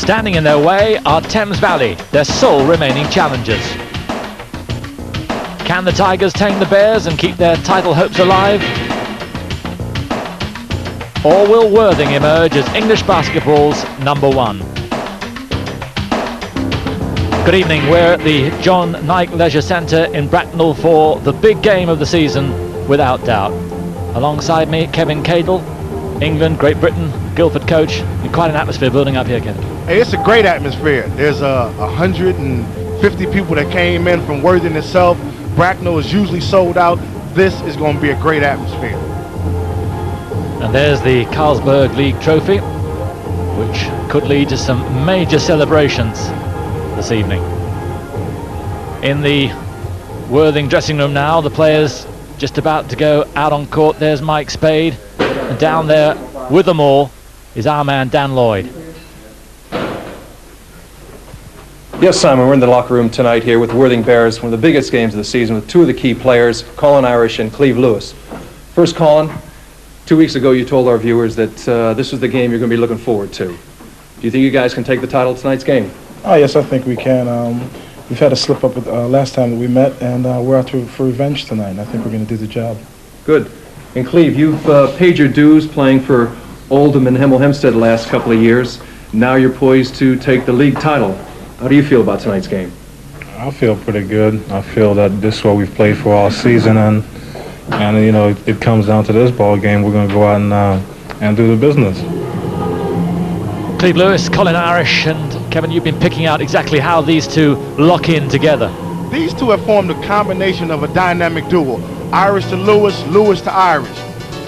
Standing in their way are Thames Valley, their sole remaining challengers. Can the Tigers tame the Bears and keep their title hopes alive? Or will Worthing emerge as English basketball's #1? Good evening, we're at the John Nike Leisure Centre in Bracknell for the big game of the season, without doubt. Alongside me, Kevin Cadle, England, Great Britain, Guildford coach. Quite an atmosphere building up here, Kevin. Hey, it's a great atmosphere. There's 150 people that came in from Worthing itself. Bracknell is usually sold out. This is going to be a great atmosphere. And there's the Carlsberg League trophy, which could lead to some major celebrations this evening. In the Worthing dressing room now, the players just about to go out on court. There's Mike Spade, and down there with them all is our man Dan Lloyd. Yes, Simon, we're in the locker room tonight here with Worthing Bears, one of the biggest games of the season, with two of the key players, Colin Irish and Cleve Lewis. First, Colin, 2 weeks ago you told our viewers that this was the game you're going to be looking forward to. Do you think you guys can take the title of tonight's game? Oh, yes, I think we can. We've had a slip up last time that we met, and we're out for revenge tonight, and I think we're going to do the job. Good. And Cleve, you've paid your dues playing for Oldham and Hemel Hempstead the last couple of years. Now you're poised to take the league title. How do you feel about tonight's game? I feel pretty good. I feel that this is what we've played for all season, and you know, it comes down to this ball game. We're going to go out and do the business. Cleve Lewis, Colin Irish, and Kevin, you've been picking out exactly how these two lock in together. These two have formed a combination of a dynamic duo. Irish to Lewis, Lewis to Irish.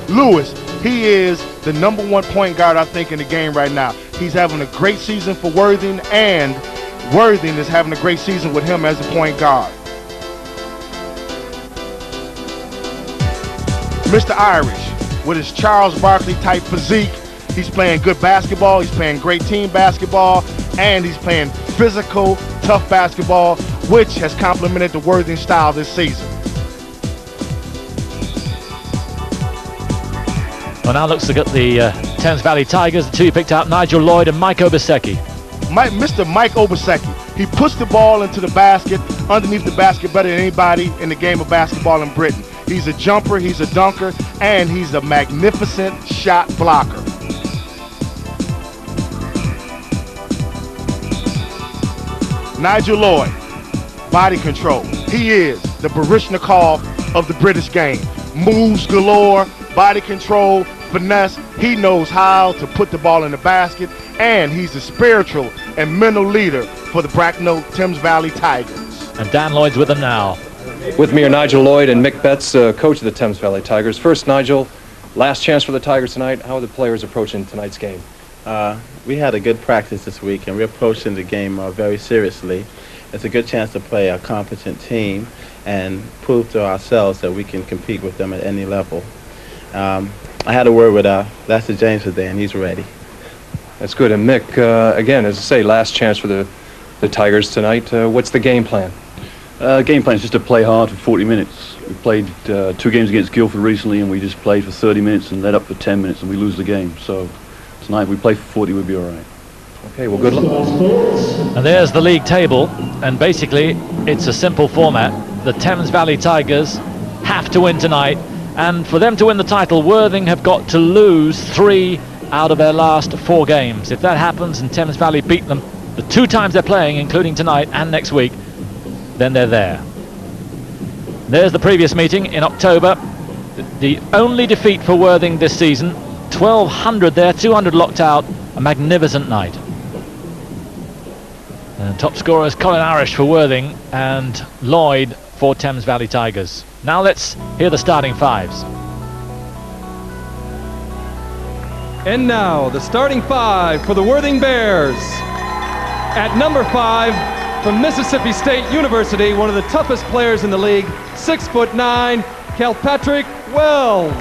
Lewis, he is the #1 point guard, I think, in the game right now. He's having a great season for Worthing, and Worthing is having a great season with him as a point guard. Mr. Irish, with his Charles Barkley type physique, he's playing good basketball, he's playing great team basketball, and he's playing physical, tough basketball, which has complemented the Worthing style this season. Well, now looks at the Thames Valley Tigers, the two you picked out, Nigel Lloyd and Mike Obaseki. Mr. Mike Obaseki, he puts the ball into the basket, underneath the basket better than anybody in the game of basketball in Britain. He's a jumper, he's a dunker, and he's a magnificent shot blocker. Nigel Lloyd, body control. He is the Baryshnikov of the British game. Moves galore, body control, finesse. He knows how to put the ball in the basket, and he's the spiritual and mental leader for the Bracknell Thames Valley Tigers. And Dan Lloyd's with them now. With me are Nigel Lloyd and Mick Betts, coach of the Thames Valley Tigers. First, Nigel, last chance for the Tigers tonight. How are the players approaching tonight's game? We had a good practice this week, and we're approaching the game very seriously. It's a good chance to play a competent team and prove to ourselves that we can compete with them at any level. I had a word with Lester James today, and he's ready. That's good. And Mick, again, as I say, last chance for the Tigers tonight. What's the game plan? Game plan is just to play hard for 40 minutes. We played 2 games against Guildford recently, and we just played for 30 minutes and let up for 10 minutes, and we lose the game. So tonight, if we play for 40, we'll be all right. Okay, well, good luck. And there's the league table, and basically it's a simple format. The Thames Valley Tigers have to win tonight, and for them to win the title, Worthing have got to lose 3 out of their last 4 games. If that happens and Thames Valley beat them the 2 times they're playing, including tonight and next week, then they're there. There's the previous meeting in October. The only defeat for Worthing this season, 1,200 there, 200 locked out, a magnificent night. And top scorers Colin Irish for Worthing and Lloyd for Thames Valley Tigers. Now let's hear the starting 5s. And now the starting 5 for the Worthing Bears. At number 5, from Mississippi State University, one of the toughest players in the league, 6'9", Calpatrick Wells.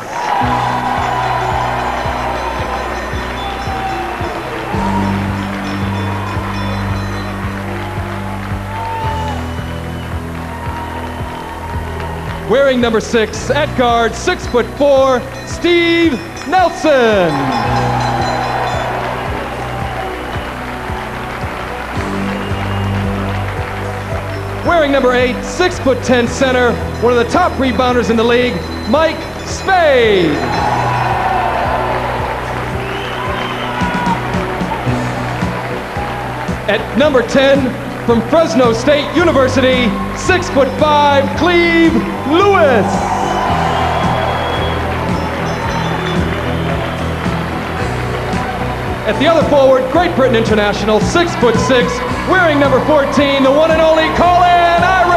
Wearing number 6 at guard, 6'4", Steve Nelson. Wearing number 8, 6'10" center, one of the top rebounders in the league, Mike Spade. At number 10, from Fresno State University, 6'5", Cleve Lewis. At the other forward, Great Britain international, 6'6", wearing number 14, the one and only Colin Irish.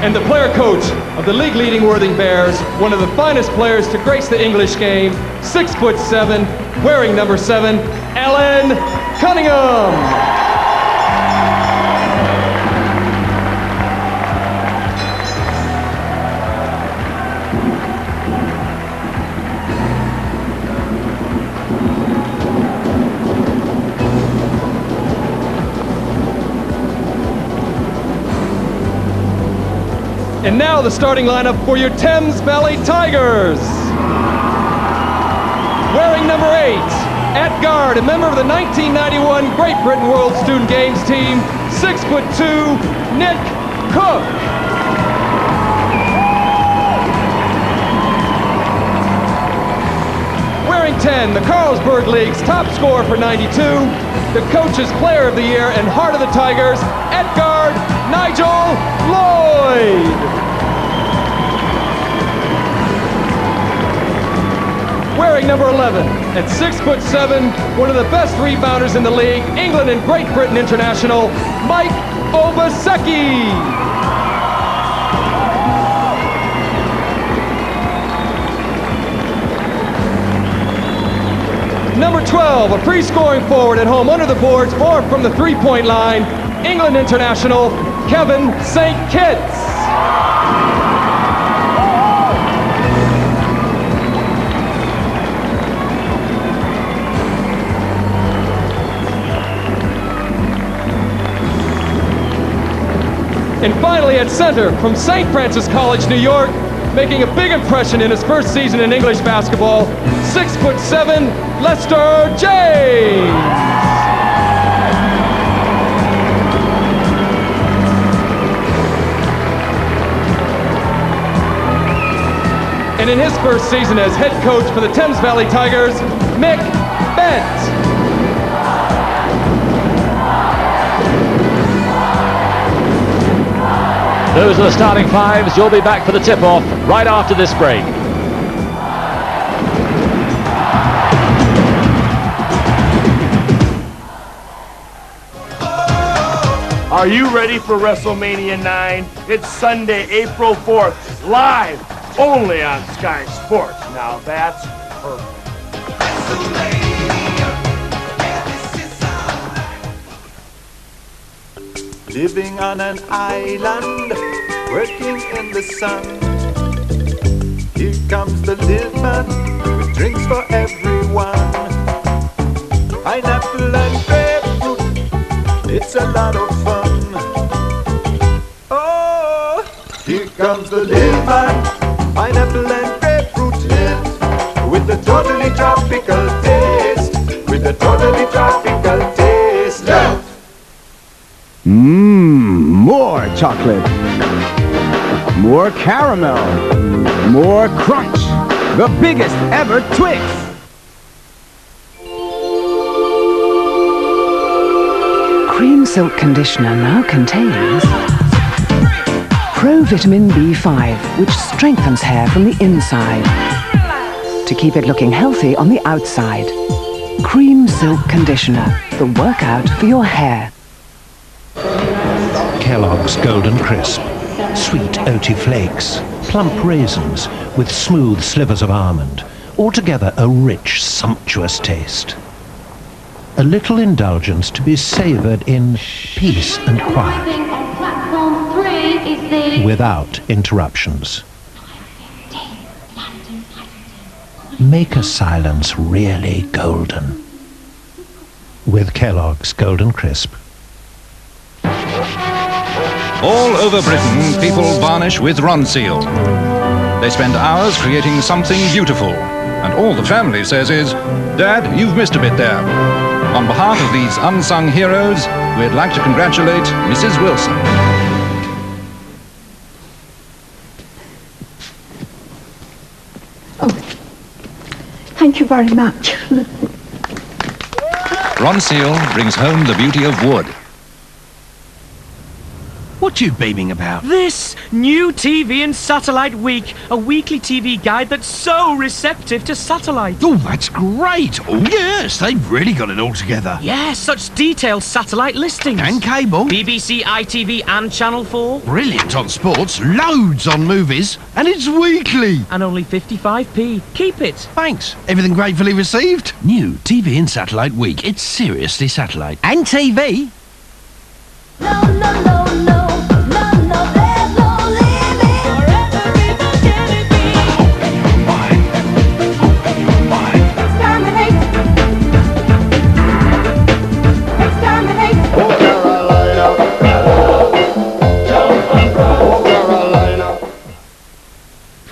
And the player coach of the league-leading Worthing Bears, one of the finest players to grace the English game, 6'7", wearing number 7, Ellen Cunningham. And now the starting lineup for your Thames Valley Tigers. Wearing number 8, at guard, a member of the 1991 Great Britain World Student Games team, 6'2", Nick Cook. Wearing 10, the Carlsberg League's top scorer for 92, the coach's player of the year and heart of the Tigers, at guard, Nigel Lloyd. Wearing number 11, at 6'7", one of the best rebounders in the league, England and Great Britain international, Mike Obaseki. Number 12, a free-scoring forward at home under the boards or from the three-point line, England international, Kevin St. Kitts. And finally at center, from St. Francis College, New York, making a big impression in his first season in English basketball, 6'7", Lester James. And in his first season as head coach for the Thames Valley Tigers, Mick Bent. Those are the starting fives. You'll be back for the tip-off right after this break. Are you ready for WrestleMania 9? It's Sunday, April 4th, live only on Sky Sports. Now that's perfect. Living on an island, working in the sun. Here comes the little man with drinks for everyone. Pineapple and grapefruit, it's a lot of fun. Oh, here comes the little man, pineapple and grapefruit live with a totally tropical taste, with a totally tropical taste. Love. More chocolate, more caramel, more crunch, the biggest ever Twix. Cream Silk Conditioner now contains Pro-Vitamin B5, which strengthens hair from the inside to keep it looking healthy on the outside. Cream Silk Conditioner, the workout for your hair. Kellogg's Golden Crisp. Sweet oaty flakes, plump raisins with smooth slivers of almond. Altogether a rich, sumptuous taste. A little indulgence to be savoured in peace and quiet. On platform 3 is the... Without interruptions. Make a silence really golden. With Kellogg's Golden Crisp. All over Britain, people varnish with Ronseal. They spend hours creating something beautiful, And all the family says is, Dad, you've missed a bit there. On behalf of these unsung heroes, we'd like to congratulate Mrs. Wilson. Thank you very much. Ron Seal brings home the beauty of wood. What you beaming about? This new TV and Satellite Week, a weekly TV guide that's so receptive to satellite. Oh, that's great. Oh, yes, they've really got it all together. Yes, such detailed satellite listings. And cable. BBC, ITV and Channel 4. Brilliant on sports, loads on movies, and it's weekly. And only 55p. Keep it. Thanks. Everything gratefully received. New TV and Satellite Week. It's seriously satellite. And TV.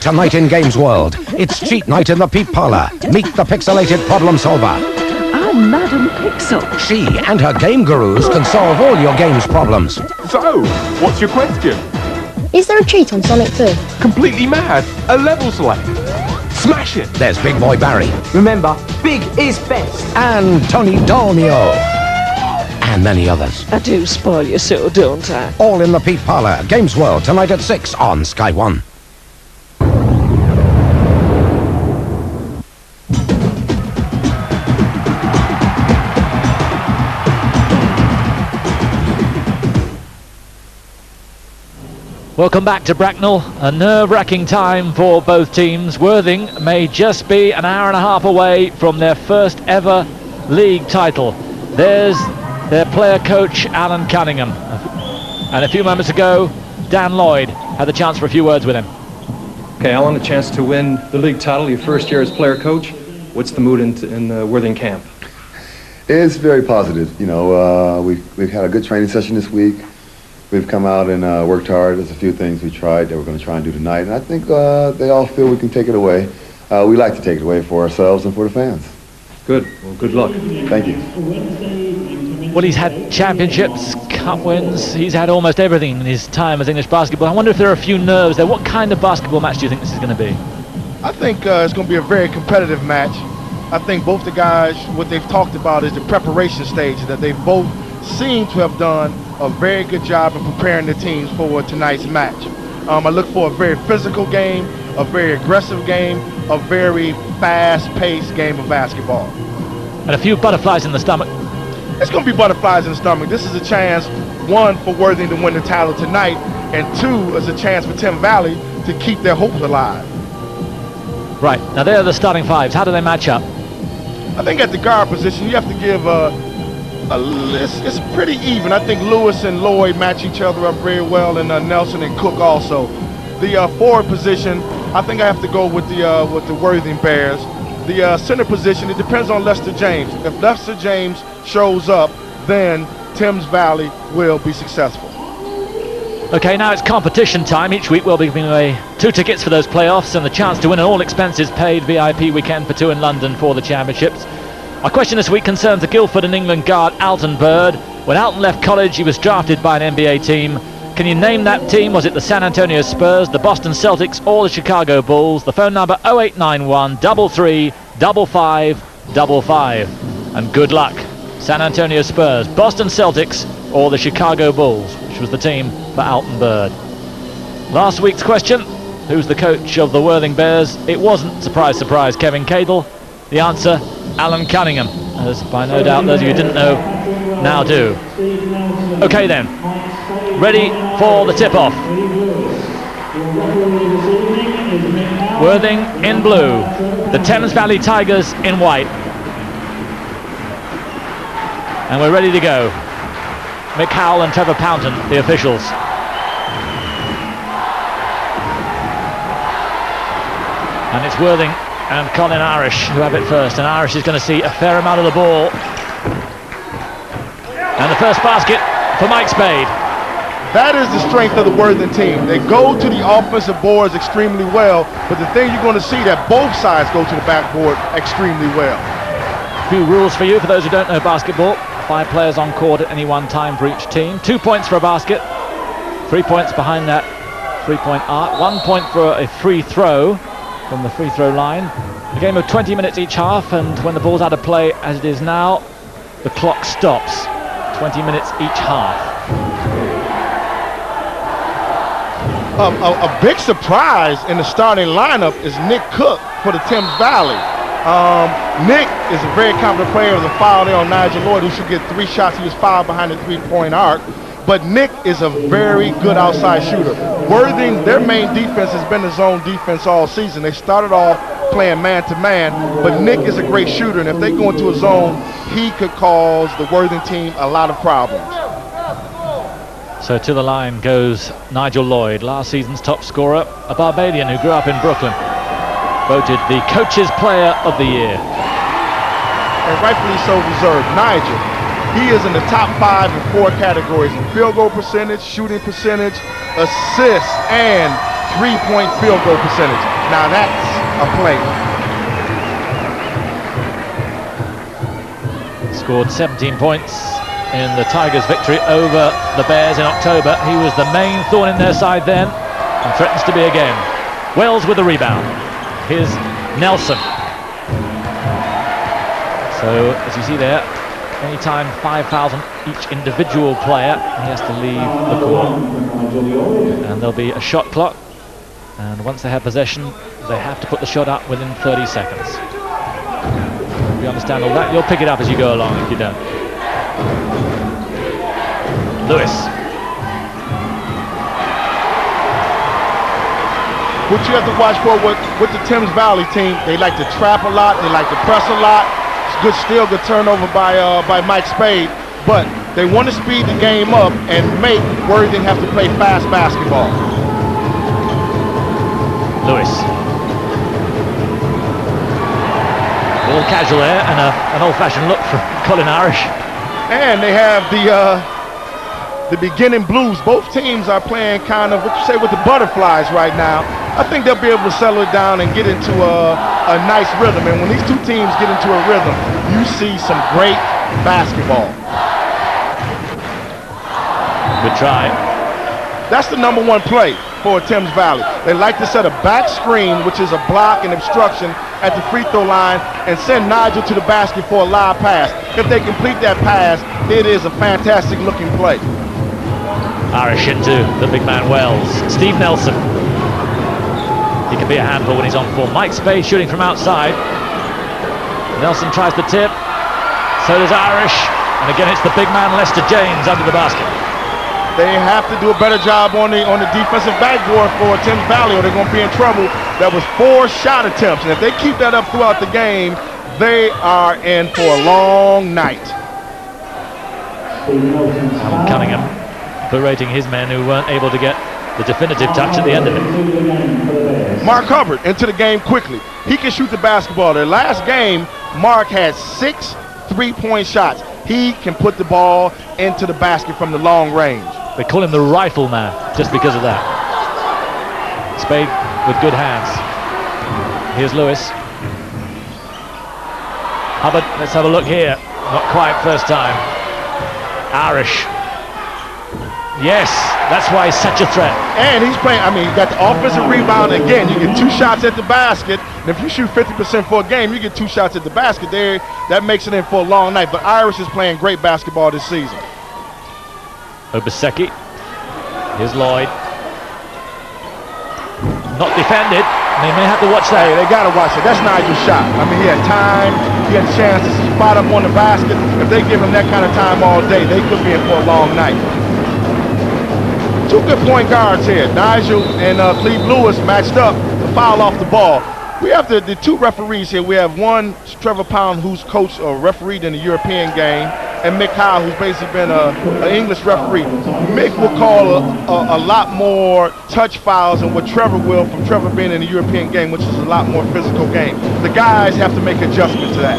Tonight in Games World, it's cheat night in the Peep Parlour. Meet the pixelated problem solver. I'm Madam Pixel. She and her game gurus can solve all your games problems. So, what's your question? Is there a cheat on Sonic 2? Completely mad. A level select. Smash it. There's Big Boy Barry. Remember, big is best. And Tony Dolmio. And many others. I do spoil you so, don't I? All in the Peep Parlour. Games World tonight at 6 on Sky 1. Welcome back to Bracknell. A nerve-wracking time for both teams. Worthing may just be an hour and a half away from their first ever league title. There's their player coach, Alan Cunningham. And a few moments ago, Dan Lloyd had the chance for a few words with him. Okay, Alan, a chance to win the league title, your first year as player coach. What's the mood in the Worthing camp? It's very positive. You know, we've had a good training session this week. We've come out and worked hard. There's a few things we tried that we're going to try and do tonight, and I think they all feel we can take it away. We like to take it away for ourselves and for the fans. Good. Well, good luck. Thank you. Well, he's had championships, cup wins. He's had almost everything in his time as English basketball. I wonder if there are a few nerves there. What kind of basketball match do you think this is going to be? I think it's going to be a very competitive match. I think both the guys, what they've talked about is the preparation stage, that they both seem to have done a very good job in preparing the teams for tonight's match. I look for a very physical game, a very aggressive game, a very fast-paced game of basketball. And a few butterflies in the stomach. It's going to be butterflies in the stomach. This is a chance, one, for Worthing to win the title tonight, and two, is a chance for Thames Valley to keep their hopes alive. Right, now they're the starting fives. How do they match up? I think at the guard position, you have to give it's pretty even. I think Lewis and Lloyd match each other up very well, and Nelson and Cook also. The forward position, I think I have to go with the Worthing Bears. The center position, it depends on Lester James. If Lester James shows up, then Thames Valley will be successful. Okay, now it's competition time. Each week we'll be giving away 2 tickets for those playoffs and the chance to win an all-expenses-paid VIP weekend for 2 in London for the championships. Our question this week concerns the Guildford and England guard Alton Bird. When Alton left college, he was drafted by an NBA team. Can you name that team? Was it the San Antonio Spurs, the Boston Celtics, or the Chicago Bulls? The phone number 0891 33 55 55. And good luck. San Antonio Spurs, Boston Celtics, or the Chicago Bulls, which was the team for Alton Bird. Last week's question, who's the coach of the Worthing Bears? It wasn't, surprise, surprise, Kevin Cadle. The answer, Alan Cunningham, as by no doubt those of you who didn't know now do. Okay then, ready for the tip-off. Worthing in blue, the Thames Valley Tigers in white. And we're ready to go. Mick Howell and Trevor Pounton, the officials. And it's Worthing and Colin Irish who have it first, and Irish is going to see a fair amount of the ball. And the first basket for Mike Spade. That is the strength of the Worthing team. They go to the offensive boards extremely well, but the thing you're going to see that both sides go to the backboard extremely well. A few rules for you, for those who don't know basketball. 5 players on court at any one time for each team. 2 points for a basket. 3 points behind that 3-point arc. 1 point for a free throw from the free throw line. A game of 20 minutes each half, and when the ball's out of play, as it is now, the clock stops. 20 minutes each half. A big surprise in the starting lineup is Nick Cook for the Thames Valley. Nick is a very confident player. With a foul there on Nigel Lloyd, who should get 3 shots. He was fouled behind the 3-point arc. But Nick is a very good outside shooter. Worthing, their main defense has been the zone defense all season. They started off playing man-to-man, but Nick is a great shooter, and if they go into a zone, he could cause the Worthing team a lot of problems. So to the line goes Nigel Lloyd, last season's top scorer, a Barbadian who grew up in Brooklyn, voted the Coach's Player of the Year. And rightfully so deserved. Nigel, he is in the top 5 in 4 categories: in field goal percentage, shooting percentage, assists, and 3-point field goal percentage. Now that's a player. Scored 17 points in the Tigers' victory over the Bears in October. He was the main thorn in their side then, and threatens to be again. Wells with the rebound. Here's Nelson. So, as you see there, anytime 5 fouls on each individual player, he has to leave the court. And there'll be a shot clock, and once they have possession, they have to put the shot up within 30 seconds. If you understand all that, you'll pick it up as you go along if you don't. Lewis. What you have to watch for with the Thames Valley team, they like to trap a lot, they like to press a lot. It's good steal, good turnover by Mike Spade, but they want to speed the game up and make Worthing have to play fast basketball. Lewis. A little casual there, and an old-fashioned look from Colin Irish. And they have the beginning blues. Both teams are playing kind of what you say with the butterflies right now. I think they'll be able to settle it down and get into a nice rhythm. And when these two teams get into a rhythm, you see some great basketball. Good try. That's the #1 play for Thames Valley. They like to set a back screen, which is a block and obstruction at the free throw line, and send Nigel to the basket for a live pass. If they complete that pass, it is a fantastic looking play. Irish into the big man Wells. Steve Nelson. He can be a handful when he's on form. Mike Spade shooting from outside. Nelson tries the tip. So does Irish. And again, it's the big man Lester James under the basket. They have to do a better job on the defensive backboard for Thames Valley, or they're going to be in trouble. That was 4 shot attempts, and if they keep that up throughout the game, they are in for a long night. Alan Cunningham berating his men who weren't able to get the definitive touch at the end of it. Mark Hubbard into the game quickly. He can shoot the basketball. Their last game, Mark had 6 3-point shots. He can put the ball into the basket from the long range. They call him the rifle man just because of that. Spade with good hands. Here's Lewis. Hubbard, let's have a look here. Not quite first time. Irish. Yes, that's why he's such a threat. And he's playing, I mean, you got the offensive rebound. Again, you get 2 shots at the basket. And if you shoot 50% for a game, you get 2 shots at the basket there. That makes it in for a long night. But Irish is playing great basketball this season. Obaseki. Here's Lloyd. Not defended. They may have to watch that. Hey, they got to watch it. That's Nigel's shot. I mean, he had time. He had a chance to spot up on the basket. If they give him that kind of time all day, they could be in for a long night. 2 good point guards here. Nigel and Cleve Lewis matched up to foul off the ball. We have the 2 referees here. We have one, Trevor Pound, who's coached or refereed in the European game, and Mick Howe, who's basically been an English referee. Mick will call a lot more touch fouls than what Trevor will, from Trevor being in the European game, which is a lot more physical game. The guys have to make adjustments to that.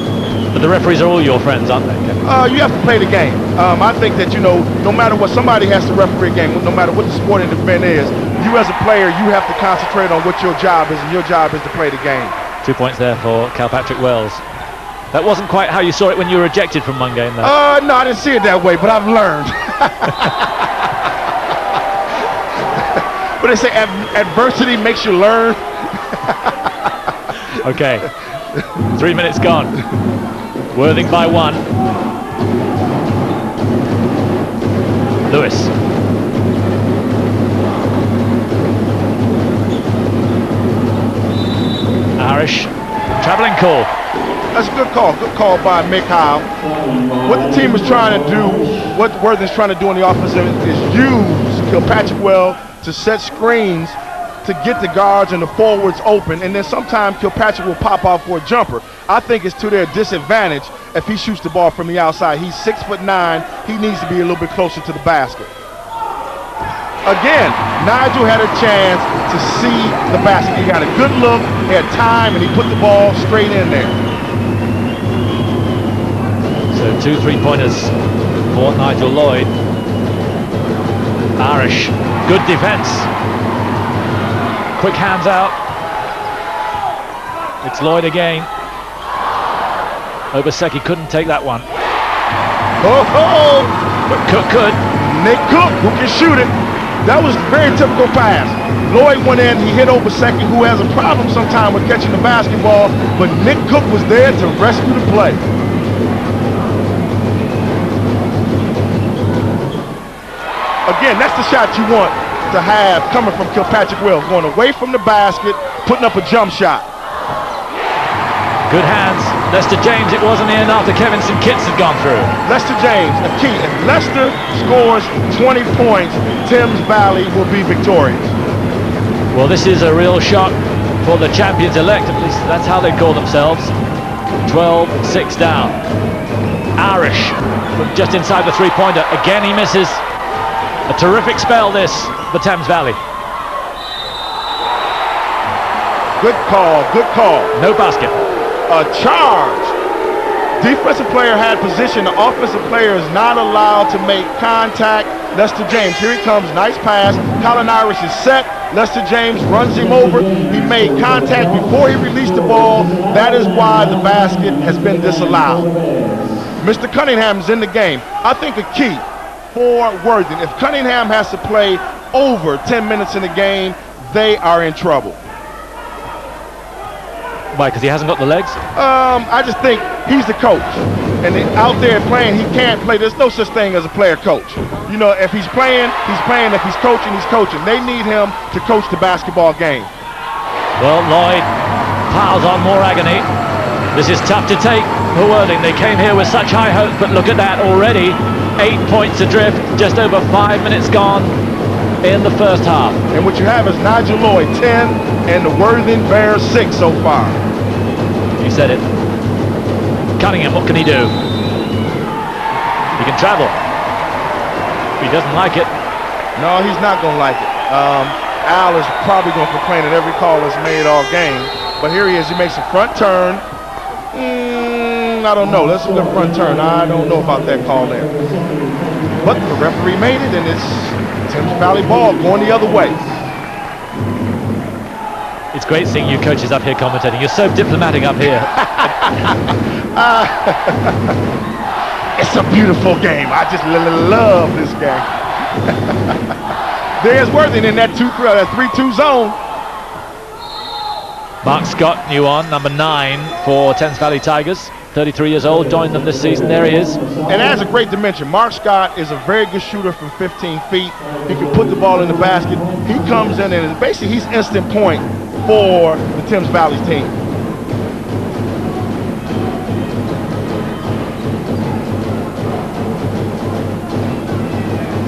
But the referees are all your friends, aren't they? You have to play the game. I think that, no matter what, somebody has to referee a game. No matter what the sporting event is, you as a player, you have to concentrate on what your job is, and your job is to play the game. 2 points there for Calpatrick Wells. That wasn't quite how you saw it when you were ejected from one game, though. No, I didn't see it that way, but I've learned. But they say adversity makes you learn. Okay. 3 minutes gone. Worthing by 1. Lewis. Irish. Travelling call. That's a good call. Good call by Mick Howe. What the team is trying to do, what Worthing's trying to do in the offensive is use Kilpatrick Well to set screens to get the guards and the forwards open, and then sometimes Kilpatrick will pop out for a jumper. I think it's to their disadvantage if he shoots the ball from the outside. He's 6'9". He needs to be a little bit closer to the basket. Again, Nigel had a chance to see the basket. He got a good look, he had time, and he put the ball straight in there. So 2 3-pointers for Nigel Lloyd. Irish, good defense. Quick hands out. It's Lloyd again. Obaseki couldn't take that one. Oh! But Cook could. Nick Cook, who can shoot it. That was a very typical pass. Lloyd went in, he hit Obaseki, who has a problem sometimes with catching the basketball, but Nick Cook was there to rescue the play. Again, that's the shot you want to have coming from Kilpatrick Wells, going away from the basket, putting up a jump shot. Good hands. Lester James, it wasn't in after Kevin St. Kitts had gone through. Lester James, a key. If Lester scores 20 points, Thames Valley will be victorious. Well, this is a real shock for the champions-elect, at least that's how they call themselves. 12-6 down. Irish from just inside the three-pointer. Again, he misses. A terrific spell, this, for Thames Valley. Good call, good call. No basket. A charge. Defensive player had position. The offensive player is not allowed to make contact. Lester James, here he comes, nice pass. Colin Irish is set. Lester James runs him over. He made contact before he released the ball. That is why the basket has been disallowed. Mr. Cunningham's in the game. I think a key for Worthing, if Cunningham has to play over 10 minutes in the game, they are in trouble. Why, because he hasn't got the legs? I just think he's the coach. And out there playing, he can't play. There's no such thing as a player coach. You know, if he's playing, he's playing. If he's coaching, he's coaching. They need him to coach the basketball game. Well, Lloyd piles on more agony. This is tough to take for Worthing. They came here with such high hopes, but look at that already. 8 points adrift, just over 5 minutes gone in the first half. And what you have is Nigel Lloyd 10 and the Worthing Bears 6 so far. You said it. Cunningham, what can he do? He can travel. He doesn't like it. No, he's not going to like it. Al is probably going to complain at every call that's made all game. But here he is. He makes a front turn. I don't know. That's a good front turn. I don't know about that call there. But the referee made it, and it's Thames Valley ball going the other way. It's great seeing you coaches up here commentating. You're so diplomatic up here. It's a beautiful game. I just love this game. There's Worthing in that 3-2 zone. Mark Scott, new on, number 9 for Thames Valley Tigers. 33 years old, joined them this season. There he is. And has a great dimension. Mark Scott is a very good shooter from 15 feet. He can put the ball in the basket. He comes in and basically he's instant point for the Thames Valley team.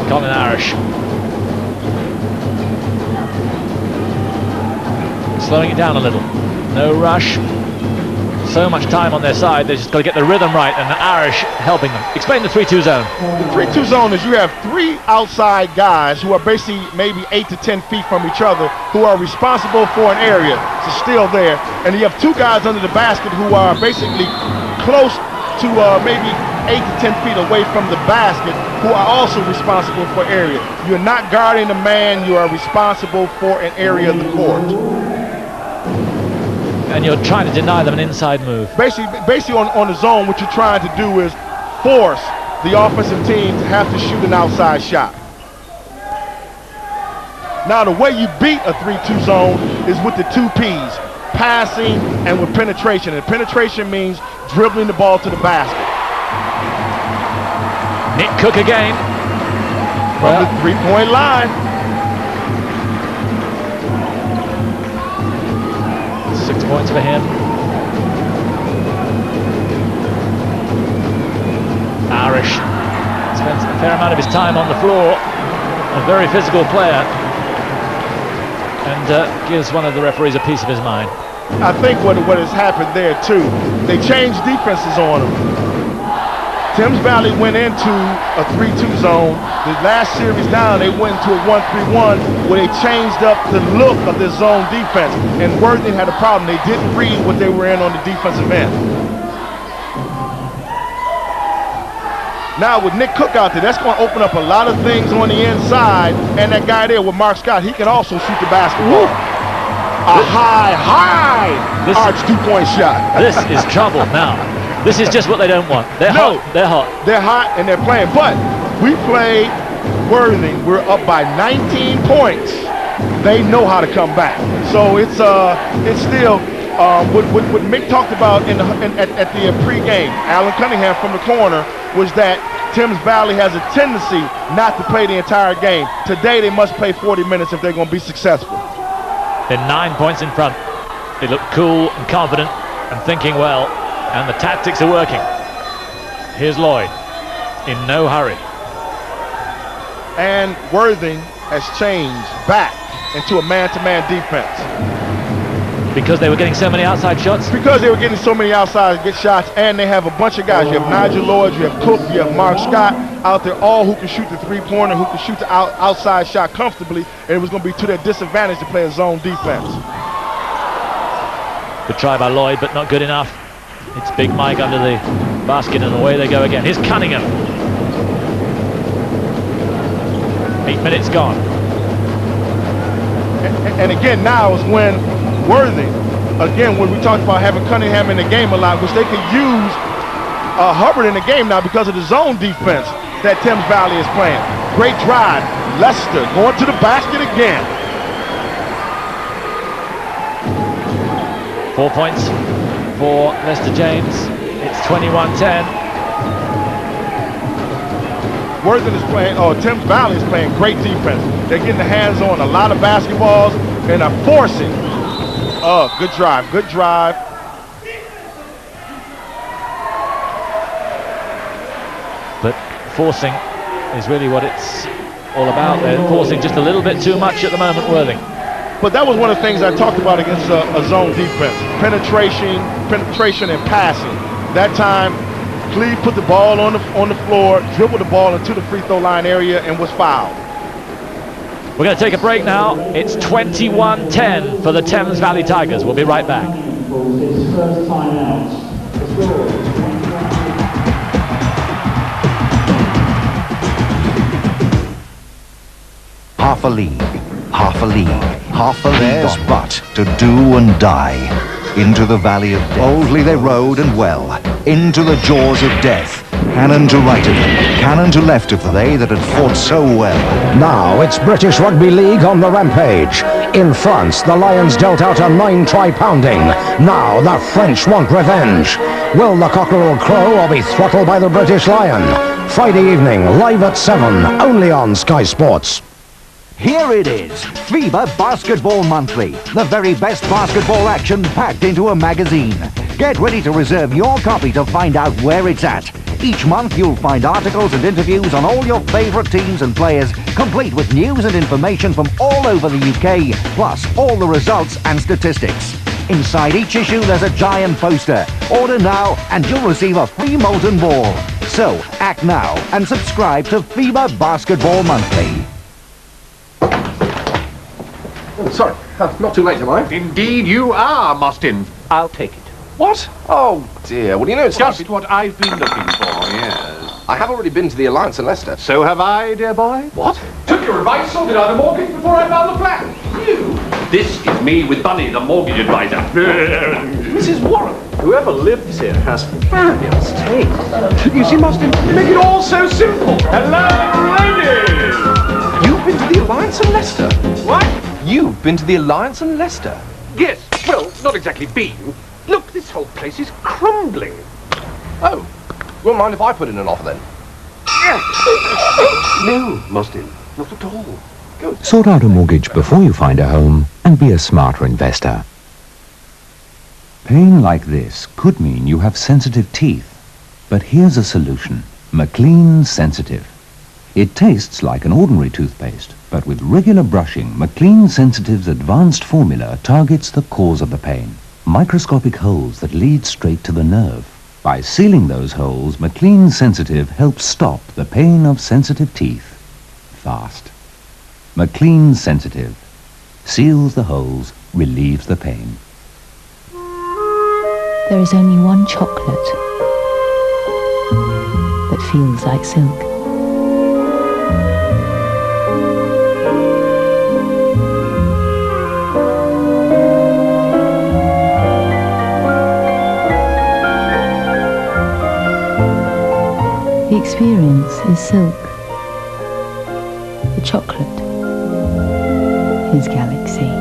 Colin Irish. Slowing it down a little. No rush. So much time on their side, they just got to get the rhythm right, and the Irish helping them. Explain the 3-2 zone. The 3-2 zone is you have 3 outside guys who are basically maybe 8 to 10 feet from each other who are responsible for an area. It's still there. And you have 2 guys under the basket who are basically close to maybe 8 to 10 feet away from the basket, who are also responsible for area. You're not guarding a man, you are responsible for an area of the court. And you're trying to deny them an inside move. Basically on the zone, what you're trying to do is force the offensive team to have to shoot an outside shot. Now, the way you beat a 3-2 zone is with the 2 Ps, passing and with penetration. And penetration means dribbling the ball to the basket. Nick Cook again. From the 3-point line. 6 points for him. Irish spends a fair amount of his time on the floor. A very physical player. And gives one of the referees a piece of his mind. I think what has happened there too, they changed defenses on him. Thames Valley went into a 3-2 zone. The last series down, they went into a 1-3-1 where they changed up the look of the zone defense. And Worthing had a problem. They didn't read what they were in on the defensive end. Now with Nick Cook out there, that's going to open up a lot of things on the inside. And that guy there with Mark Scott, he can also shoot the basketball. A high arch 2-point shot. This is trouble now. This is just what they don't want. They're hot. They're hot. They're hot and they're playing. But we played Worthing. We're up by 19 points. They know how to come back. So it's still what Mick talked about at the pregame. Alan Cunningham from the corner was that Thames Valley has a tendency not to play the entire game. Today they must play 40 minutes if they're going to be successful. They're 9 points in front. They look cool and confident and thinking well. And the tactics are working. Here's Lloyd, in no hurry. And Worthing has changed back into a man-to-man defense. Because they were getting so many outside shots? Because they were getting so many outside shots, and they have a bunch of guys. You have Nigel Lloyd, you have Cook, you have Mark Scott out there, all who can shoot the 3-pointer, who can shoot the outside shot comfortably, and it was going to be to their disadvantage to play a zone defense. Good try by Lloyd, but not good enough. It's Big Mike under the basket, and away they go again. Here's Cunningham. 8 minutes gone. And again, now is when Worthing, again, when we talked about having Cunningham in the game a lot, which they could use Hubbard in the game now because of the zone defense that Thames Valley is playing. Great drive. Lester going to the basket again. 4 points for Lester James. It's 21-10. Worthing is playing, Thames Valley is playing great defense. They're getting their hands on a lot of basketballs and are forcing. Oh, good drive, good drive. But forcing is really what it's all about. They're forcing just a little bit too much at the moment, Worthing. But that was one of the things I talked about against a zone defense. Penetration and passing. That time, Cleve put the ball on the floor, dribbled the ball into the free throw line area, and was fouled. We're going to take a break now. It's 21-10 for the Thames Valley Tigers. We'll be right back. His first time out. Half a league, half a league, half a there's but to do and die. Into the valley of death. Boldly they rode and well, into the jaws of death. Cannon to right of them, cannon to left of they that had fought so well. Now it's British Rugby League on the rampage. In France, the Lions dealt out a 9-try pounding. Now the French want revenge. Will the cockerel crow or be throttled by the British Lion? Friday evening, live at 7, only on Sky Sports. Here it is, FIBA Basketball Monthly, the very best basketball action packed into a magazine. Get ready to reserve your copy to find out where it's at. Each month you'll find articles and interviews on all your favourite teams and players, complete with news and information from all over the UK, plus all the results and statistics. Inside each issue there's a giant poster. Order now and you'll receive a free molten ball. So act now and subscribe to FIBA Basketball Monthly. Oh, sorry, not too late, am I? Indeed you are, Mustin. I'll take it. What? Oh, dear. Well, you know, it's Just what I've been looking for, yes. I have already been to the Alliance in Leicester. So have I, dear boy. What? Took your advice, sorted out a mortgage before I found the flat. You? This is me with Bunny, the mortgage advisor. Mrs. Warren, whoever lives here has fabulous taste. You see, Mustard, you make it all so simple. Hello, ladies. You've been to the Alliance in Leicester? What? You've been to the Alliance in Leicester? Yes. Well, not exactly been. Look, this whole place is crumbling. Oh. Won't mind if I put in an offer then? No, Mustard, not at all. Good. Sort out a mortgage before you find a home and be a smarter investor. Pain like this could mean you have sensitive teeth. But here's a solution. McLean Sensitive. It tastes like an ordinary toothpaste, but with regular brushing, McLean Sensitive's advanced formula targets the cause of the pain. Microscopic holes that lead straight to the nerve. By sealing those holes, McLean Sensitive helps stop the pain of sensitive teeth fast. McLean Sensitive seals the holes, relieves the pain. There is only one chocolate that feels like silk. The experience is silk. The chocolate is galaxy.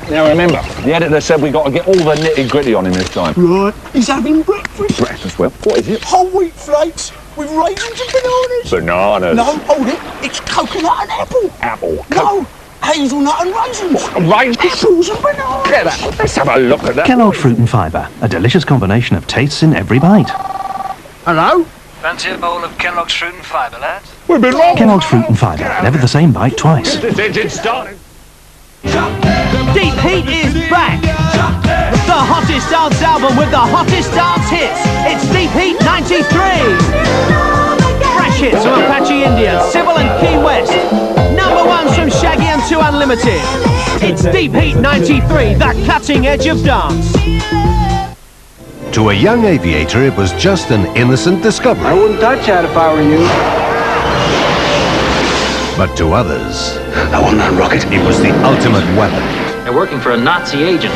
Now remember, the editor said we got to get all the nitty-gritty on him this time. Right, he's having breakfast. Breakfast, well, what is it? Whole wheat flakes with raisins and bananas. Bananas. No, hold it. It's coconut and apple. Apple. No, hazelnut and raisins. Raisins? Apples and bananas. Get that. Let's have a look at that. Kellogg's Fruit and Fibre, a delicious combination of tastes in every bite. Hello? Fancy a bowl of Kellogg's Fruit and Fibre, lads? We've been wrong. Kellogg's Fruit and Fibre, never the same bite twice. This engine's starting. Deep Heat is back! The hottest dance album with the hottest dance hits. It's Deep Heat 93! Fresh hits from Apache India, Civil and Key West. Number ones from Shaggy and 2 Unlimited. It's Deep Heat 93, the cutting edge of dance. To a young aviator, it was just an innocent discovery. I wouldn't touch that if I were you. But to others, I want that rocket. It was the ultimate weapon. They're working for a Nazi agent.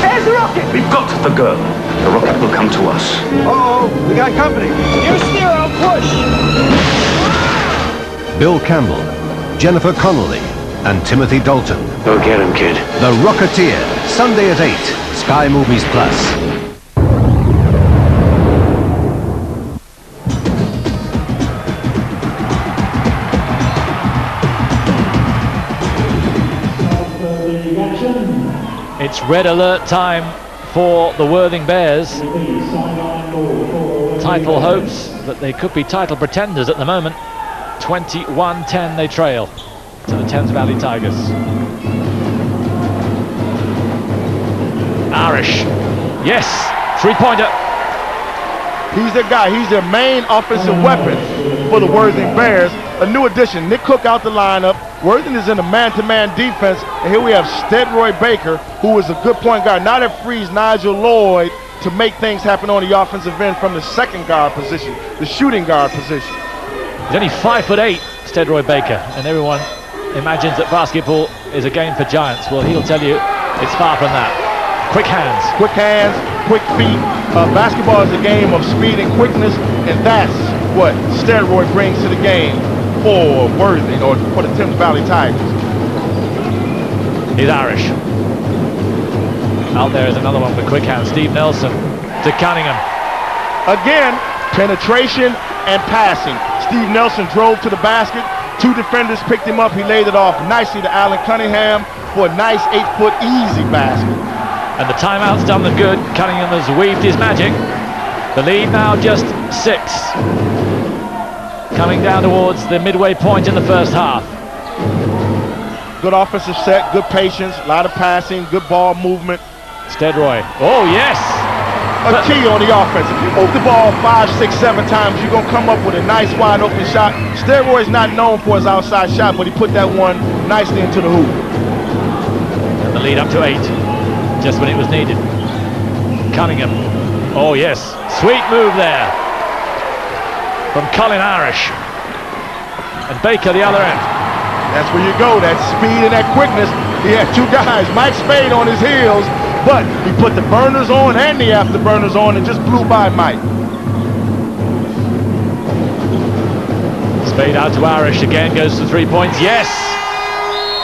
There's the rocket! We've got the girl. The rocket will come to us. Uh-oh, we got company. You steer, I'll push. Bill Campbell, Jennifer Connelly, and Timothy Dalton. Go get him, kid. The Rocketeer, Sunday at 8, Sky Movies Plus. It's red alert time for the Worthing Bears. Title hopes that they could be title pretenders at the moment. 21-10 they trail to the Thames Valley Tigers. Irish. Yes, three-pointer. He's their guy. He's their main offensive weapon for the Worthing Bears. A new addition. Nick Cook out the lineup. Worthing is in a man-to-man defense. And here we have Steadroy Baker, who is a good point guard. Now that frees Nigel Lloyd to make things happen on the offensive end from the second guard position, the shooting guard position. He's only 5'8", Steadroy Baker, and everyone imagines that basketball is a game for giants. Well, he'll tell you it's far from that. Quick hands, quick feet. Basketball is a game of speed and quickness, and that's what Steadroy brings to the game for Worthing, or for the Thames Valley Tigers. He's Irish. Out there is another one with quick hands. Steve Nelson to Cunningham. Again, penetration and passing. Steve Nelson drove to the basket. 2 defenders picked him up. He laid it off nicely to Alan Cunningham for a nice 8-foot easy basket. And the timeout's done them good. Cunningham has weaved his magic. The lead now just 6. Coming down towards the midway point in the first half. Good offensive set, good patience, a lot of passing, good ball movement. Steadroy. Oh, yes! A key on the offense. If you move the ball 5, 6, 7 times, you're going to come up with a nice wide open shot. Steadroy's not known for his outside shot, but he put that one nicely into the hoop. And the lead up to 8, just when it was needed. Cunningham. Oh yes, sweet move there from Colin Irish. And Baker the other end. That's where you go, that speed and that quickness. He had two guys, Mike Spade on his heels, but he put the burners on and the afterburners on and just blew by Mike. Spade out to Irish again, goes for 3 points, yes!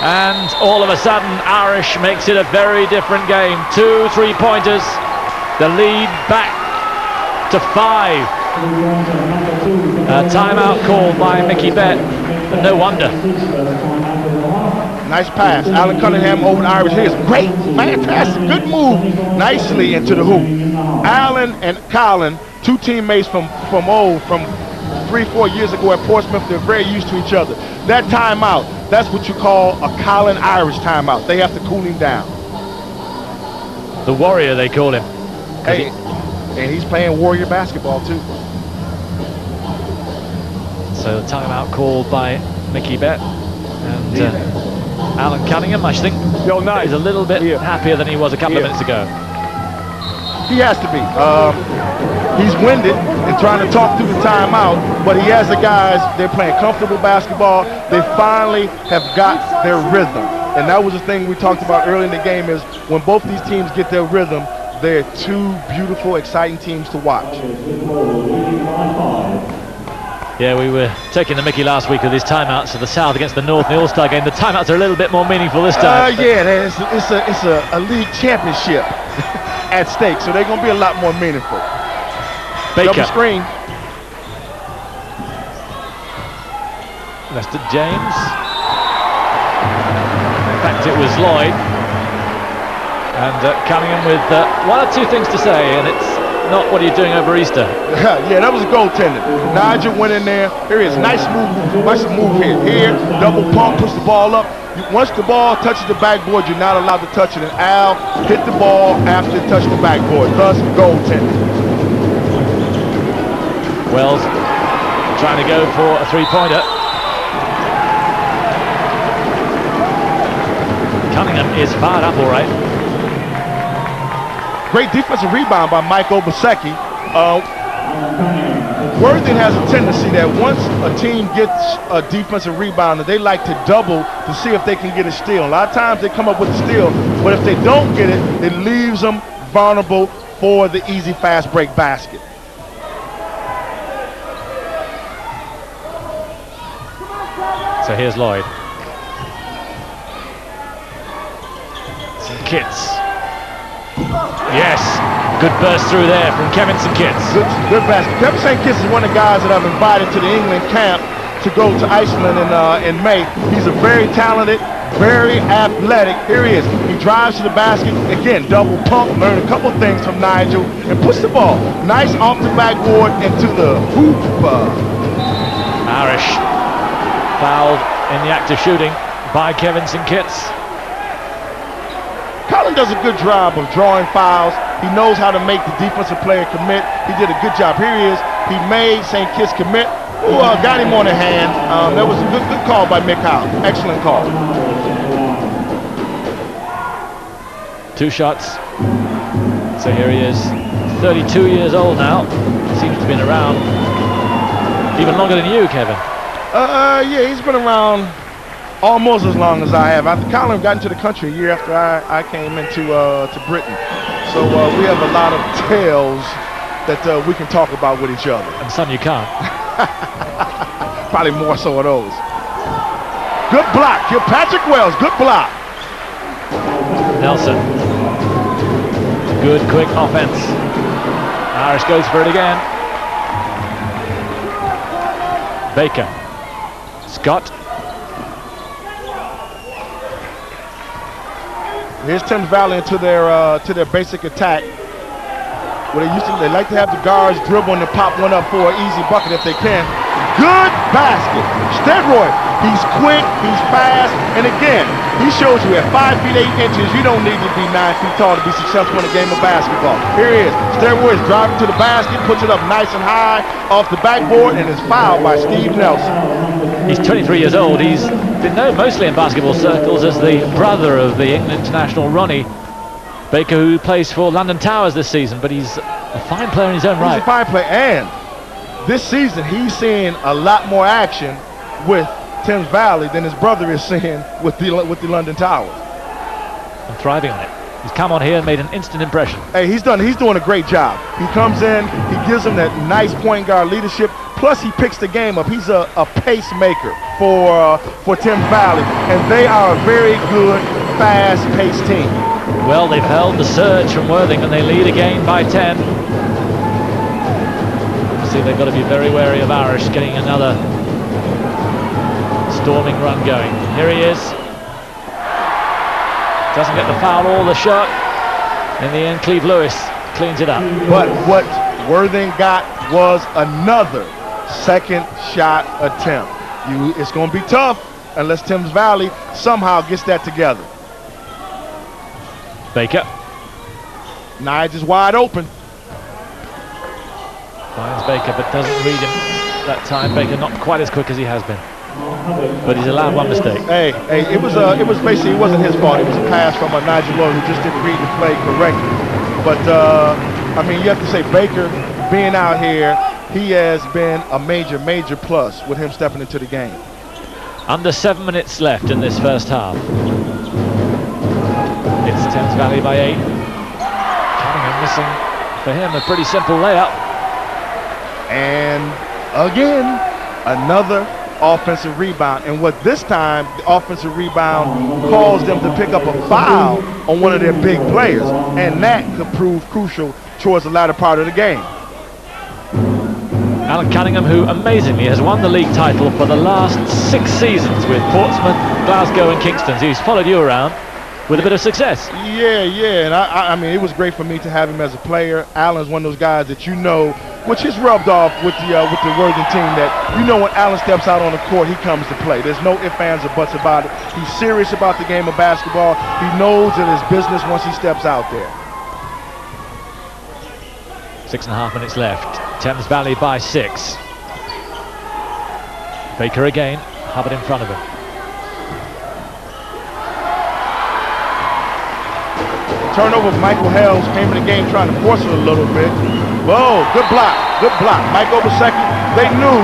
And all of a sudden, Irish makes it a very different game. 2 3-pointers, the lead back to 5. A timeout called by Mickey Bett, and no wonder. Nice pass, Alan Cunningham over to Irish. Here's great, fantastic, good move, nicely into the hoop. Alan and Colin, two teammates from 3-4 years ago at Portsmouth, they're very used to each other. That timeout, that's what you call a Colin Irish timeout. They have to cool him down. The Warrior, they call him. Hey, and he's playing Warrior basketball too. So the timeout called by Mickey Bett. And Alan Cunningham, I think, is a little bit happier than he was a couple of minutes ago. He has to be. He's winded and trying to talk through the timeout, but he has the guys, they're playing comfortable basketball. They finally have got their rhythm. And that was the thing we talked about early in the game is when both these teams get their rhythm, they're two beautiful, exciting teams to watch. Yeah, we were taking the mickey last week with these timeouts of the South against the North in the All-Star game. The timeouts are a little bit more meaningful this time. Yeah, it's a league championship at stake, so they're going to be a lot more meaningful. Baker. Double screen. Lester James. In fact, it was Lloyd. And Cunningham with one or two things to say, and it's not what are you doing over Easter. Yeah, that was a goaltender. Nigel went in there. Here he is. Nice move here. Here, double pump, push the ball up. Once the ball touches the backboard, you're not allowed to touch it. And Al hit the ball after it touched the backboard. Thus, goaltender. Wells trying to go for a three-pointer. Cunningham is fired up all right. Great defensive rebound by Mike Obaseki. Worthing has a tendency that once a team gets a defensive rebound, they like to double to see if they can get a steal. A lot of times they come up with a steal, but if they don't get it, it leaves them vulnerable for the easy fast break basket. So here's Lloyd. St. Kitts. Yes, good burst through there from Kevin St. Kitts. Good basket. Kevin St. Kitts is one of the guys that I've invited to the England camp to go to Iceland in May. He's a very talented, very athletic. Here he is. He drives to the basket. Again, double pump. Learned a couple things from Nigel and puts the ball nice off the backboard into the hoop. Irish fouled in the act of shooting by Kevin St. Kitts. Colin does a good job of drawing fouls. He knows how to make the defensive player commit. He did a good job. Here he is. He made St. Kitts commit. Ooh, got him on the hand. That was a good call by Mick Howe. Excellent call. 2 shots. So here he is, 32 years old now. Seems to have been around even longer than you, Kevin. Yeah, he's been around almost as long as I have. Colin got into the country a year after I came into to Britain. So we have a lot of tales that we can talk about with each other. And some you can't. Probably more so of those. Good block. Here, Patrick Wells, good block. Nelson. Good quick offense. Irish goes for it again. Baker. Scott. Here's Thames Valley into their basic attack. Where they like to have the guards dribble and pop one up for an easy bucket if they can. Good basket. Steroid. He's quick, he's fast, and again, he shows you at 5 feet 8 inches, you don't need to be 9 feet tall to be successful in a game of basketball. Here he is. Steroid is driving to the basket, puts it up nice and high off the backboard, and is fouled by Steve Nelson. He's 23 years old. He's been known mostly in basketball circles as the brother of the England international Ronnie Baker, who plays for London Towers this season, but he's a fine player in his own right. He's a fine player, and this season he's seeing a lot more action with Thames Valley than his brother is seeing with the London Towers. And thriving on it. He's come on here and made an instant impression. Hey, he's doing a great job. He comes in, he gives them that nice point guard leadership, plus he picks the game up. He's a pacemaker for Thames Valley, and they are a very good, fast-paced team. Well, they've held the surge from Worthing, and they lead again by 10. See, they've got to be very wary of Irish getting another storming run going. Here he is. Doesn't get the foul or the shot. In the end, Cleve Lewis cleans it up. But what Worthing got was another second shot attempt. It's going to be tough unless Thames Valley somehow gets that together. Baker. Nige is wide open. Finds Baker, but doesn't read him that time. Baker not quite as quick as he has been. But he's allowed one mistake. Hey, it was basically, it wasn't his fault. It was a pass from Nigel Lloyd, who just didn't read the play correctly. But, I mean, you have to say Baker being out here, he has been a major, major plus with him stepping into the game. Under 7 minutes left in this first half. It's Thames Valley by 8. Cunningham missing for him a pretty simple layup. And again, another offensive rebound. And what this time, the offensive rebound caused them to pick up a foul on one of their big players. And that could prove crucial towards the latter part of the game. Alan Cunningham, who amazingly has won the league title for the last 6 seasons with Portsmouth, Glasgow and Kingston. He's followed you around with a bit of success. Yeah, and I mean, it was great for me to have him as a player. Alan's one of those guys that you know, which is rubbed off with the Worthing team, that you know when Alan steps out on the court, he comes to play. There's no ifs, ands, or buts about it. He's serious about the game of basketball. He knows that it's business once he steps out there. 6.5 minutes left. Thames Valley by 6. Baker again, Hubbard in front of him. Turnover, Michael Hales came in the game trying to force it a little bit. Whoa, good block. Mike Obaseki, they knew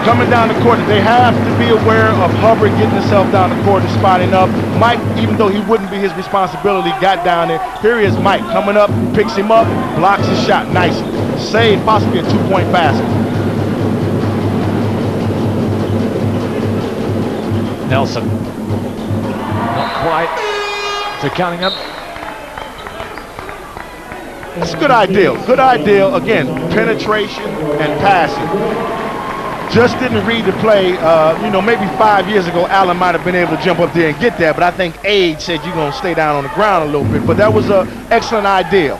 coming down the court that they have to be aware of Hubbard getting himself down the court and spotting up. Mike, even though he wouldn't be his responsibility, got down there. Here he is, Mike, coming up, picks him up, blocks his shot nicely. Save possibly a 2-point basket. Nelson. Not quite to Cunningham. It's a good idea. Good idea. Again, penetration and passing. Just didn't read the play. Maybe 5 years ago, Allen might have been able to jump up there and get that, but I think age said you're going to stay down on the ground a little bit. But that was an excellent idea.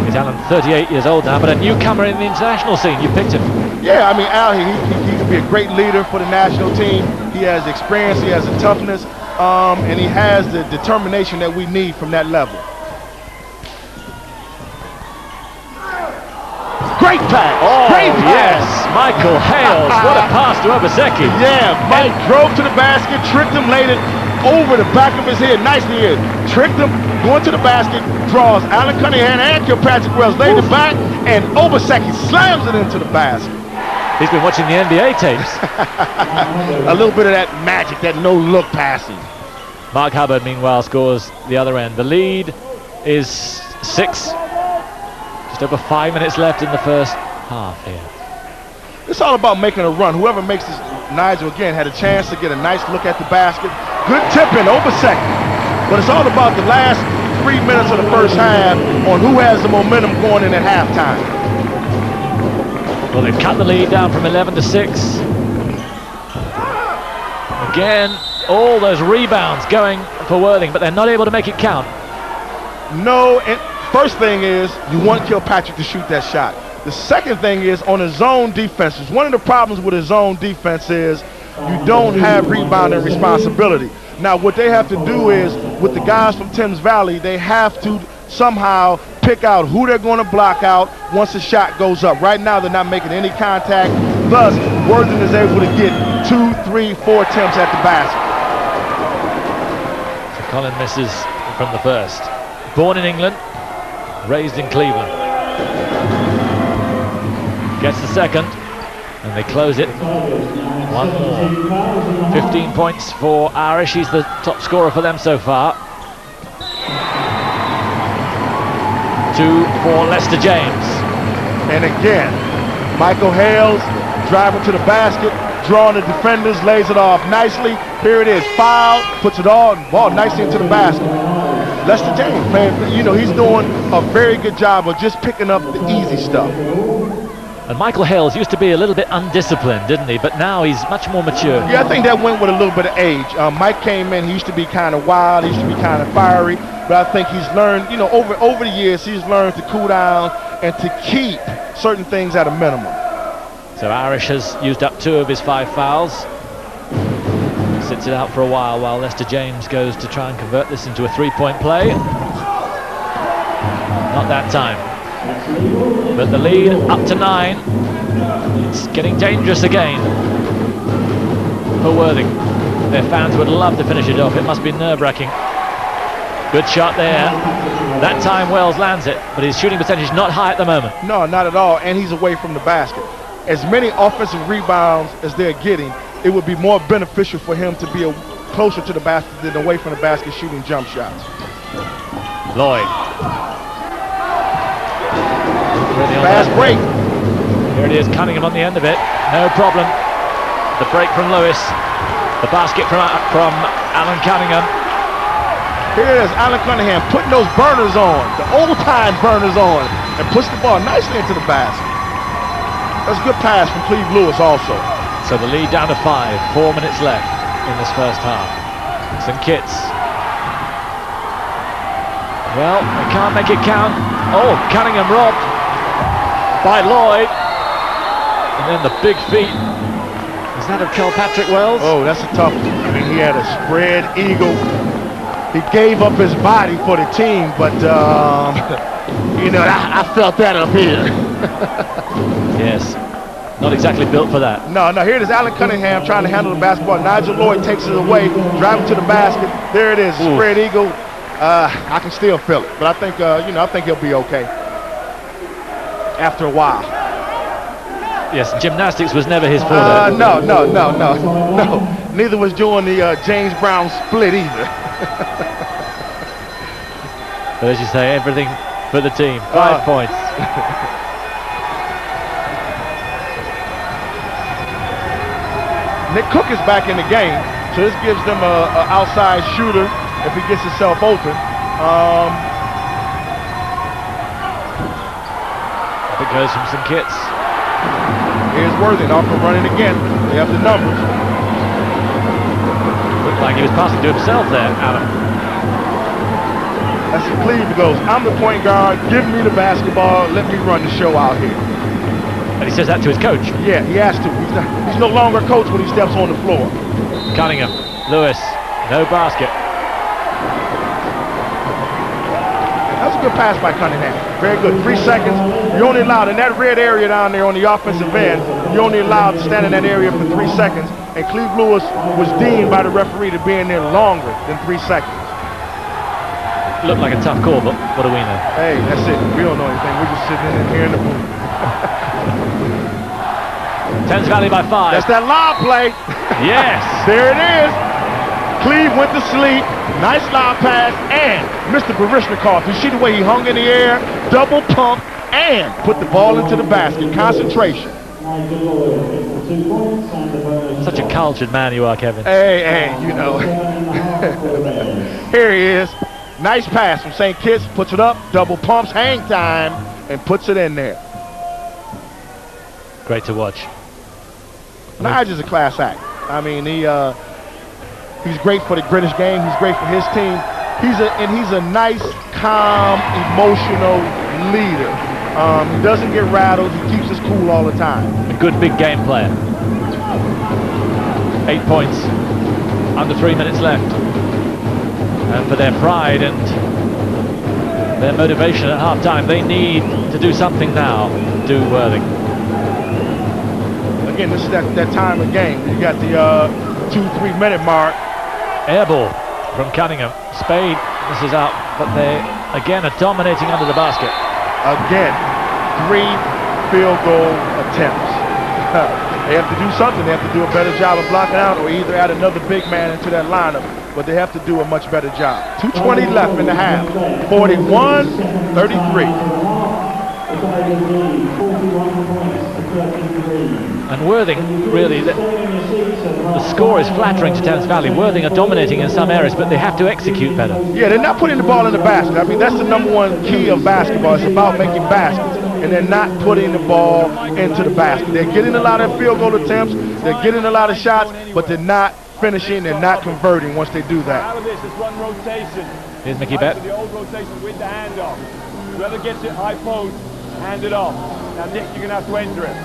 He's Allen, 38 years old now, but a newcomer in the international scene. You picked him. Yeah, I mean, Al, he could be a great leader for the national team. He has experience, he has the toughness, and he has the determination that we need from that level. Great pass. Oh, great pass. Yes, Michael Hales. What a pass to Obaseki. Yeah, Mike drove to the basket, tricked him, laid it over the back of his head. Nicely hit. Tricked him, going to the basket, draws Alan Cunningham and Kilpatrick Wells, laid it back, and Obaseki slams it into the basket. He's been watching the NBA tapes. A little bit of that magic, that no-look passing. Mark Hubbard, meanwhile, scores the other end. The lead is 6. Just over 5 minutes left in the first half here. It's all about making a run. Whoever makes this, Nigel again had a chance to get a nice look at the basket. Good tip-in, Obaseki. But it's all about the last 3 minutes of the first half on who has the momentum going in at halftime. Well, they've cut the lead down from 11 to 6. Again, all those rebounds going for Worthing, but they're not able to make it count. No, and first thing is you want Kilpatrick to shoot that shot. The second thing is on his zone defenses. One of the problems with his zone defense is you don't have rebounding responsibility. Now, what they have to do is, with the guys from Thames Valley, they have to somehow pick out who they're going to block out once the shot goes up. Right now, they're not making any contact. Thus, Worthing is able to get 2, 3, 4 attempts at the basket. So Colin misses from the first. Born in England, raised in Cleveland. Gets the second, and they close it. One more. 15 points for Irish. He's the top scorer for them so far. 2 for Lester James. And again, Michael Hales driving to the basket, drawing the defenders, lays it off nicely. Here it is, foul, puts it all ball nicely into the basket. Lester James, man, you know, he's doing a very good job of just picking up the easy stuff. And Michael Hales used to be a little bit undisciplined, didn't he? But now he's much more mature. Yeah, I think that went with a little bit of age. Mike came in, he used to be kind of wild, he used to be kind of fiery, but I think he's learned, you know, over the years, he's learned to cool down and to keep certain things at a minimum. So Irish has used up 2 of his 5 fouls. Sits it out for a while Lester James goes to try and convert this into a 3-point play. Not that time. But the lead up to 9. It's getting dangerous again for Worthing. Their fans would love to finish it off. It must be nerve-wracking. Good shot there. That time Wells lands it, but his shooting percentage not high at the moment. No, not at all, and he's away from the basket. As many offensive rebounds as they're getting, it would be more beneficial for him to be closer to the basket than away from the basket shooting jump shots. Lloyd. Fast break. Here it is, Cunningham on the end of it. No problem. The break from Lewis. The basket from Alan Cunningham. Here it is, Alan Cunningham putting those burners on, the old-time burners on, and puts the ball nicely into the basket. That's a good pass from Cleve Lewis also. So the lead down to 5, 4 minutes left in this first half. St. Kitts. Well, they can't make it count. Oh, Cunningham robbed by Lloyd. And then the big feet. Is that of Kilpatrick Wells? Oh, that's a tough one. I mean, he had a spread eagle. He gave up his body for the team, but, you know, I felt that up here. Yes. Not exactly built for that. No, here it is, Alan Cunningham trying to handle the basketball. Nigel Lloyd takes it away, driving to the basket. There it is, spread eagle. I can still feel it, but I think, you know, I think he'll be okay after a while. Yes, gymnastics was never his forte. No. Neither was doing the James Brown split either. But as you say, everything for the team. 5 points. Nick Cook is back in the game, so this gives them an outside shooter if he gets himself open. It goes from St. Kitts. Here's Worthing off and running again. They have the numbers. Looked like he was passing to himself there, Adam. That's the Cleveland goes. I'm the point guard. Give me the basketball. Let me run the show out here. And he says that to his coach. Yeah, he has to. He's no longer a coach when he steps on the floor. Cunningham, Lewis, no basket. That was a good pass by Cunningham. Very good. 3 seconds. You're only allowed in that red area down there on the offensive end. You're only allowed to stand in that area for 3 seconds. And Cleve Lewis was deemed by the referee to be in there longer than 3 seconds. Looked like a tough call, but what do we know? Hey, that's it. We don't know anything. We're just sitting in here in the booth. Thames Valley by 5. That's that lob play. Yes. There it is. Cleve went to sleep. Nice lob pass. And Mr. Barishnikov, you see the way he hung in the air, double pump, and put the ball into the basket. Concentration. Such a cultured man you are, Kevin. Hey, you know. Here he is. Nice pass from St. Kitts. Puts it up, double pumps, hang time, and puts it in there. Great to watch. Nigel's a class act. I mean, he's great for the British game. He's great for his team. He's a nice, calm, emotional leader. He doesn't get rattled. He keeps us cool all the time. A good big game player. 8 points. Under 3 minutes left. And for their pride and their motivation at half-time, they need to do something now. Do Worthing. again, this is that time of game. You got the 2-3 minute mark. Air ball from Cunningham. Spade, this is out, but they again are dominating under the basket. Again, 3 field goal attempts. They have to do something. They have to do a better job of blocking out, or either add another big man into that lineup, but they have to do a much better job. 2:20 left in the half. 41-33. And Worthing, really, the score is flattering to Thames Valley. Worthing are dominating in some areas, but they have to execute better. Yeah, they're not putting the ball in the basket. I mean, that's the #1 key of basketball. It's about making baskets, and they're not putting the ball into the basket. They're getting a lot of field goal attempts, they're getting a lot of shots, but they're not finishing, they're not converting once they do that. Out of this is one rotation. Here's Mickey Bett. The old rotation with the handoff. Whoever gets it high post, hand it off. Now, Nick, you're going to have to enter it.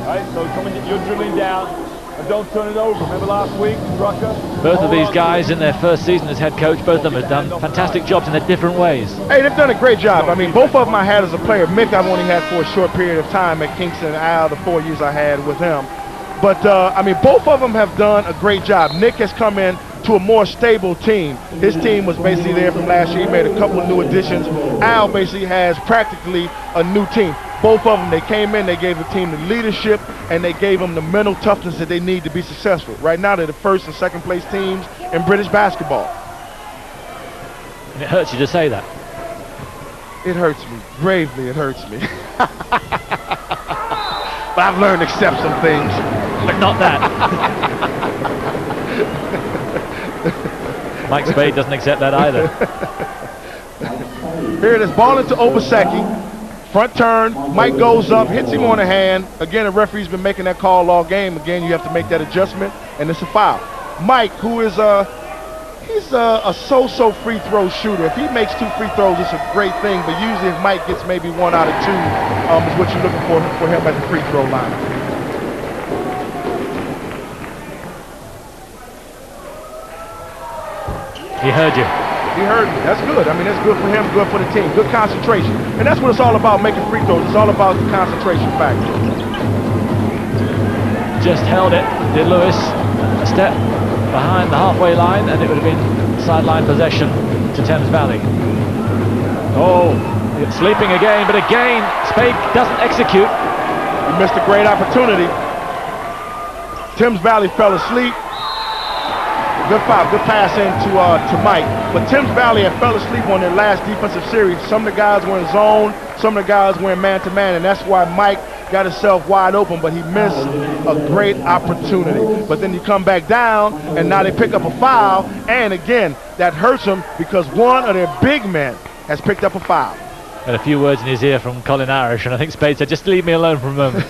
Right, so you're dribbling down, and don't turn it over. Remember last week, Rucker? Both of these guys in their first season as head coach, both of them have done fantastic jobs in their different ways. Hey, they've done a great job. I mean, both of them I had as a player. Mick I've only had for a short period of time at Kingston, Al, the 4 years I had with him. But, I mean, both of them have done a great job. Nick has come in to a more stable team. His team was basically there from last year. He made a couple of new additions. Al basically has practically a new team. Both of them, they came in, they gave the team the leadership, and they gave them the mental toughness that they need to be successful. Right now, they're the first and second place teams in British basketball. And it hurts you to say that. It hurts me. Gravely, it hurts me. But I've learned to accept some things. But not that. Mike Spade doesn't accept that either. Here it is, ball into Obaseki. Front turn, Mike goes up, hits him on the hand. Again, the referee's been making that call all game. Again, you have to make that adjustment, and it's a foul. Mike, who is he's a so-so free throw shooter. If he makes 2 free throws, it's a great thing, but usually if Mike gets maybe 1 out of 2, is what you're looking for him at the free throw line. He heard you. He heard me. That's good. I mean, that's good for him, good for the team. Good concentration. And that's what it's all about, making free throws. It's all about the concentration factor. Just held it, did Lewis. A step behind the halfway line, and it would have been sideline possession to Thames Valley. Oh, it's sleeping again, but again, Spade doesn't execute. He missed a great opportunity. Thames Valley fell asleep. Good foul, good pass into to Mike. But Thames Valley had fell asleep on their last defensive series. Some of the guys were in zone, some of the guys were in man-to-man, and that's why Mike got himself wide open, but he missed a great opportunity. But then you come back down, and now they pick up a foul, and again, that hurts them because one of their big men has picked up a foul. Had a few words in his ear from Colin Irish, and I think Spade said, just leave me alone for a moment.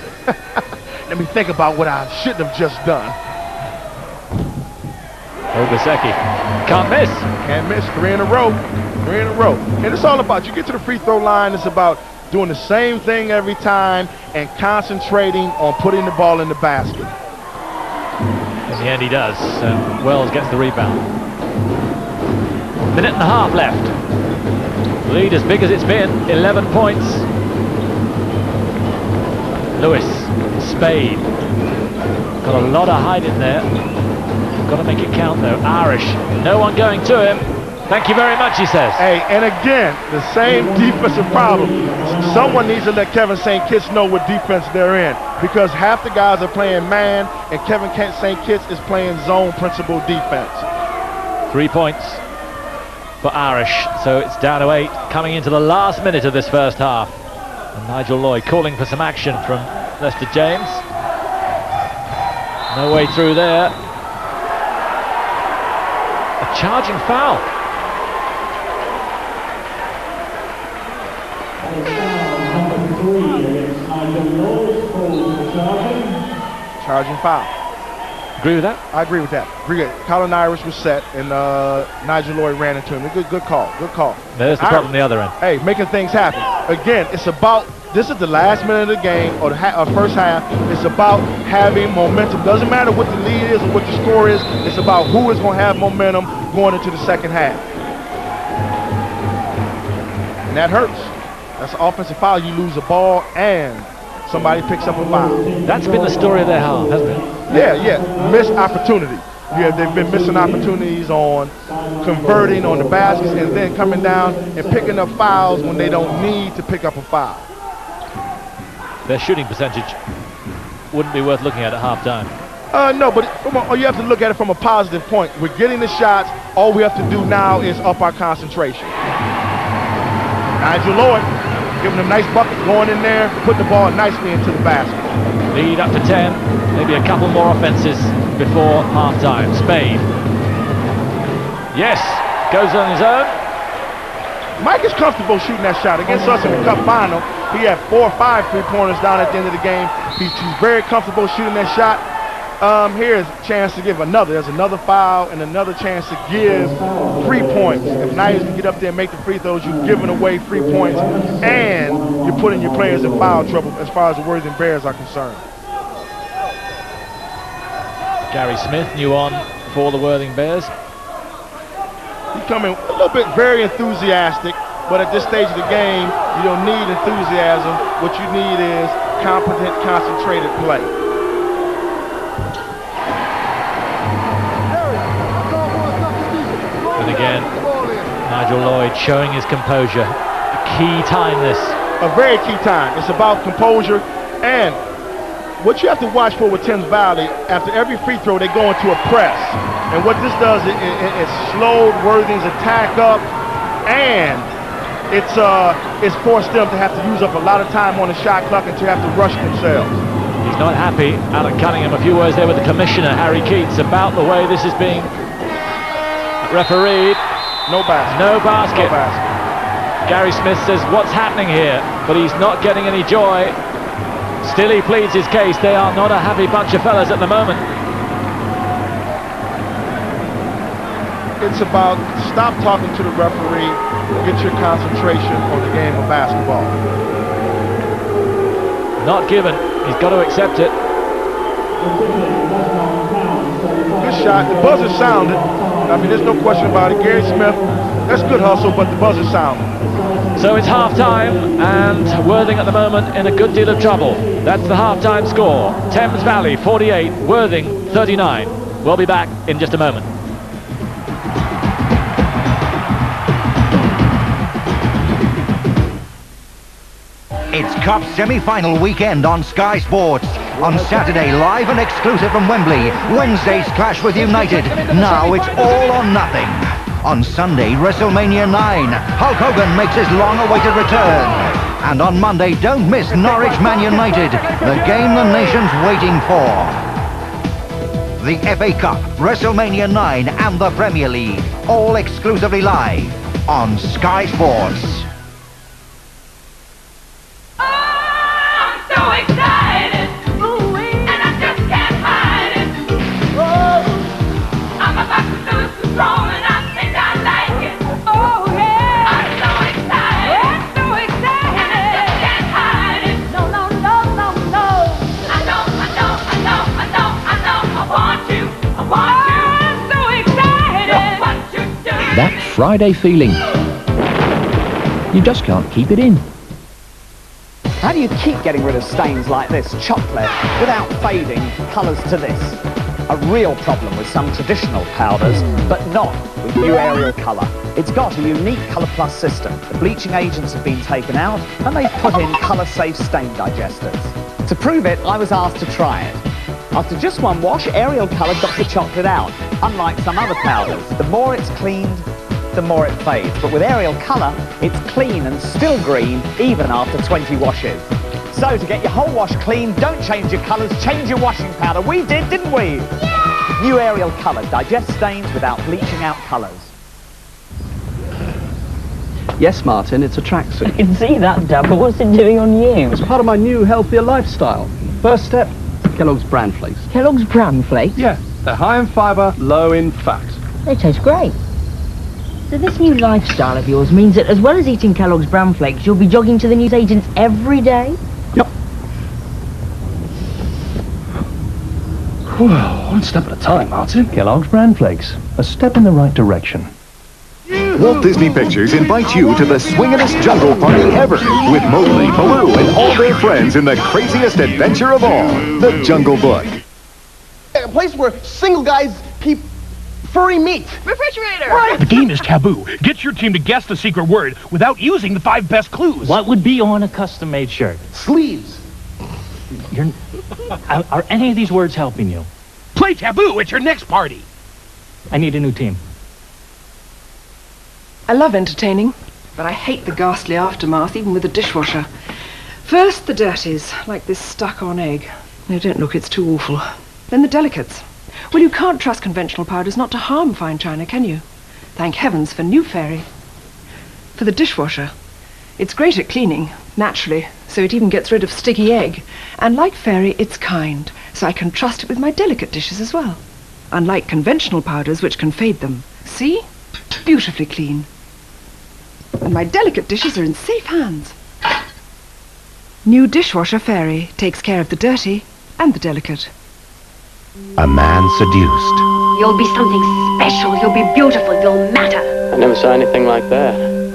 Let me think about what I shouldn't have just done. Obaseki can't miss. Can't miss. 3 in a row. 3 in a row. And it's all about, you get to the free throw line, it's about doing the same thing every time and concentrating on putting the ball in the basket. In the end he does. Wells gets the rebound. 1.5 minutes left. Lead as big as it's been, 11 points. Lewis, Spade. Got a lot of height in there. Got to make it count though. Irish, no one going to him. Thank you very much, he says. Hey, and again, the same defensive problem. Someone needs to let Kevin St. Kitts know what defense they're in, because half the guys are playing man, and Kevin St. Kitts is playing zone principle defense. 3 points for Irish, so it's down to 8, coming into the last minute of this first half. And Nigel Lloyd calling for some action from Lester James. No way through there. A charging foul. Charging foul. Agree with that? I agree with that. Colin Irish was set, and Nigel Lloyd ran into him. Good call. Good call. There's the problem on the other end. Hey, making things happen. Again, it's about, this is the last minute of the game, or the first half. It's about having momentum. Doesn't matter what the lead is or what the score is. It's about who is going to have momentum going into the second half. And that hurts. That's an offensive foul. You lose the ball and somebody picks up a foul. That's been the story of their half, hasn't it? Yeah. Missed opportunity. Yeah, they've been missing opportunities on converting on the baskets and then coming down and picking up fouls when they don't need to pick up a foul. Their shooting percentage wouldn't be worth looking at halftime. No, but you have to look at it from a positive point. We're getting the shots. All we have to do now is up our concentration. Nigel Lloyd giving a nice bucket, going in there, put the ball nicely into the basket. Lead up to 10, maybe a couple more offenses before halftime. Spade. Yes, goes on his own. Mike is comfortable shooting that shot. Against us in the cup final, he had 4 or 5 3-pointers down at the end of the game. He's very comfortable shooting that shot. Here's a chance to give another. There's another foul and another chance to give 3 points. If Niles can get up there and make the free throws, you've given away 3 points, and you're putting your players in foul trouble as far as the Worthing Bears are concerned. Gary Smith, new on for the Worthing Bears. He's coming a little bit very enthusiastic, but at this stage of the game, you don't need enthusiasm. What you need is competent, concentrated play. And again, Nigel Lloyd showing his composure. A key time this. A very key time. It's about composure, and what you have to watch for with Thames Valley, after every free throw, they go into a press. And what this does, it slowed Worthing's attack up, and it's forced them to have to use up a lot of time on the shot clock and to have to rush themselves. He's not happy. Alan Cunningham, a few words there with the commissioner, Harry Keats, about the way this is being refereed. No basket. No basket. No basket. Gary Smith says, what's happening here? But he's not getting any joy. Still he pleads his case. They are not a happy bunch of fellas at the moment. It's about stop talking to the referee, get your concentration on the game of basketball. Not given. He's got to accept it. Good shot. The buzzer sounded. I mean, there's no question about it. Gary Smith, that's good hustle, but the buzzer sounded. So it's half-time, and Worthing at the moment in a good deal of trouble. That's the half-time score. Thames Valley 48, Worthing 39. We'll be back in just a moment. It's Cup semi-final weekend on Sky Sports. On Saturday, live and exclusive from Wembley. Wednesday's clash with United. Now it's all or nothing. On Sunday, WrestleMania 9. Hulk Hogan makes his long-awaited return. And on Monday, don't miss Norwich Man United, the game the nation's waiting for. The FA Cup, WrestleMania 9 and the Premier League, all exclusively live on Sky Sports. So excited, and I just can't hide it. I'm about to lose control, and I think I like it. Oh yeah, I'm so excited, so excited, and I just can't hide it. No, no, no, no, no. I know, I want you, I'm so excited. Look what you do. That Friday feeling, you just can't keep it in. How do you keep getting rid of stains like this, chocolate, without fading colours to this? A real problem with some traditional powders, but not with new Ariel Colour. It's got a unique Colour Plus system. The bleaching agents have been taken out, and they've put in colour-safe stain digesters. To prove it, I was asked to try it. After just one wash, Ariel Colour got the chocolate out. Unlike some other powders, the more it's cleaned, the more it fades. But with Ariel Colour, it's clean and still green, even after 20 washes. So to get your whole wash clean, don't change your colours, change your washing powder. We did, didn't we? Yeah! New Ariel Colour, digest stains without bleaching out colours. Yes, Martin, it's a tracksuit. I can see that, Dad, but what's it doing on you? It's part of my new healthier lifestyle. First step, Kellogg's Bran Flakes. Kellogg's Bran Flakes? Yeah, they're high in fibre, low in fat. They taste great. So this new lifestyle of yours means that as well as eating Kellogg's Bran Flakes, you'll be jogging to the newsagents every day? Yep. Well, one step at a time, Martin. Kellogg's Bran Flakes. A step in the right direction. Walt Disney Pictures invites you to the swingin'est jungle party ever with Mowgli, Baloo, and all their friends in the craziest adventure of all, The Jungle Book. A place where single guys keep furry meat. Refrigerator! Right! The game is taboo. Get your team to guess the secret word without using the 5 best clues. What would be on a custom-made shirt? Sleeves. Are any of these words helping you? Play taboo at your next party. I need a new team. I love entertaining, but I hate the ghastly aftermath, even with the dishwasher. First, the dirties, like this stuck-on egg. No, don't look, it's too awful. Then the delicates. Well, you can't trust conventional powders not to harm fine china, can you? Thank heavens for New Fairy. For the dishwasher, it's great at cleaning, naturally, so it even gets rid of sticky egg. And like Fairy, it's kind, so I can trust it with my delicate dishes as well. Unlike conventional powders, which can fade them. See? Beautifully clean. And my delicate dishes are in safe hands. New Dishwasher Fairy takes care of the dirty and the delicate. A man seduced. You'll be something special. You'll be beautiful. You'll matter. I never saw anything like that.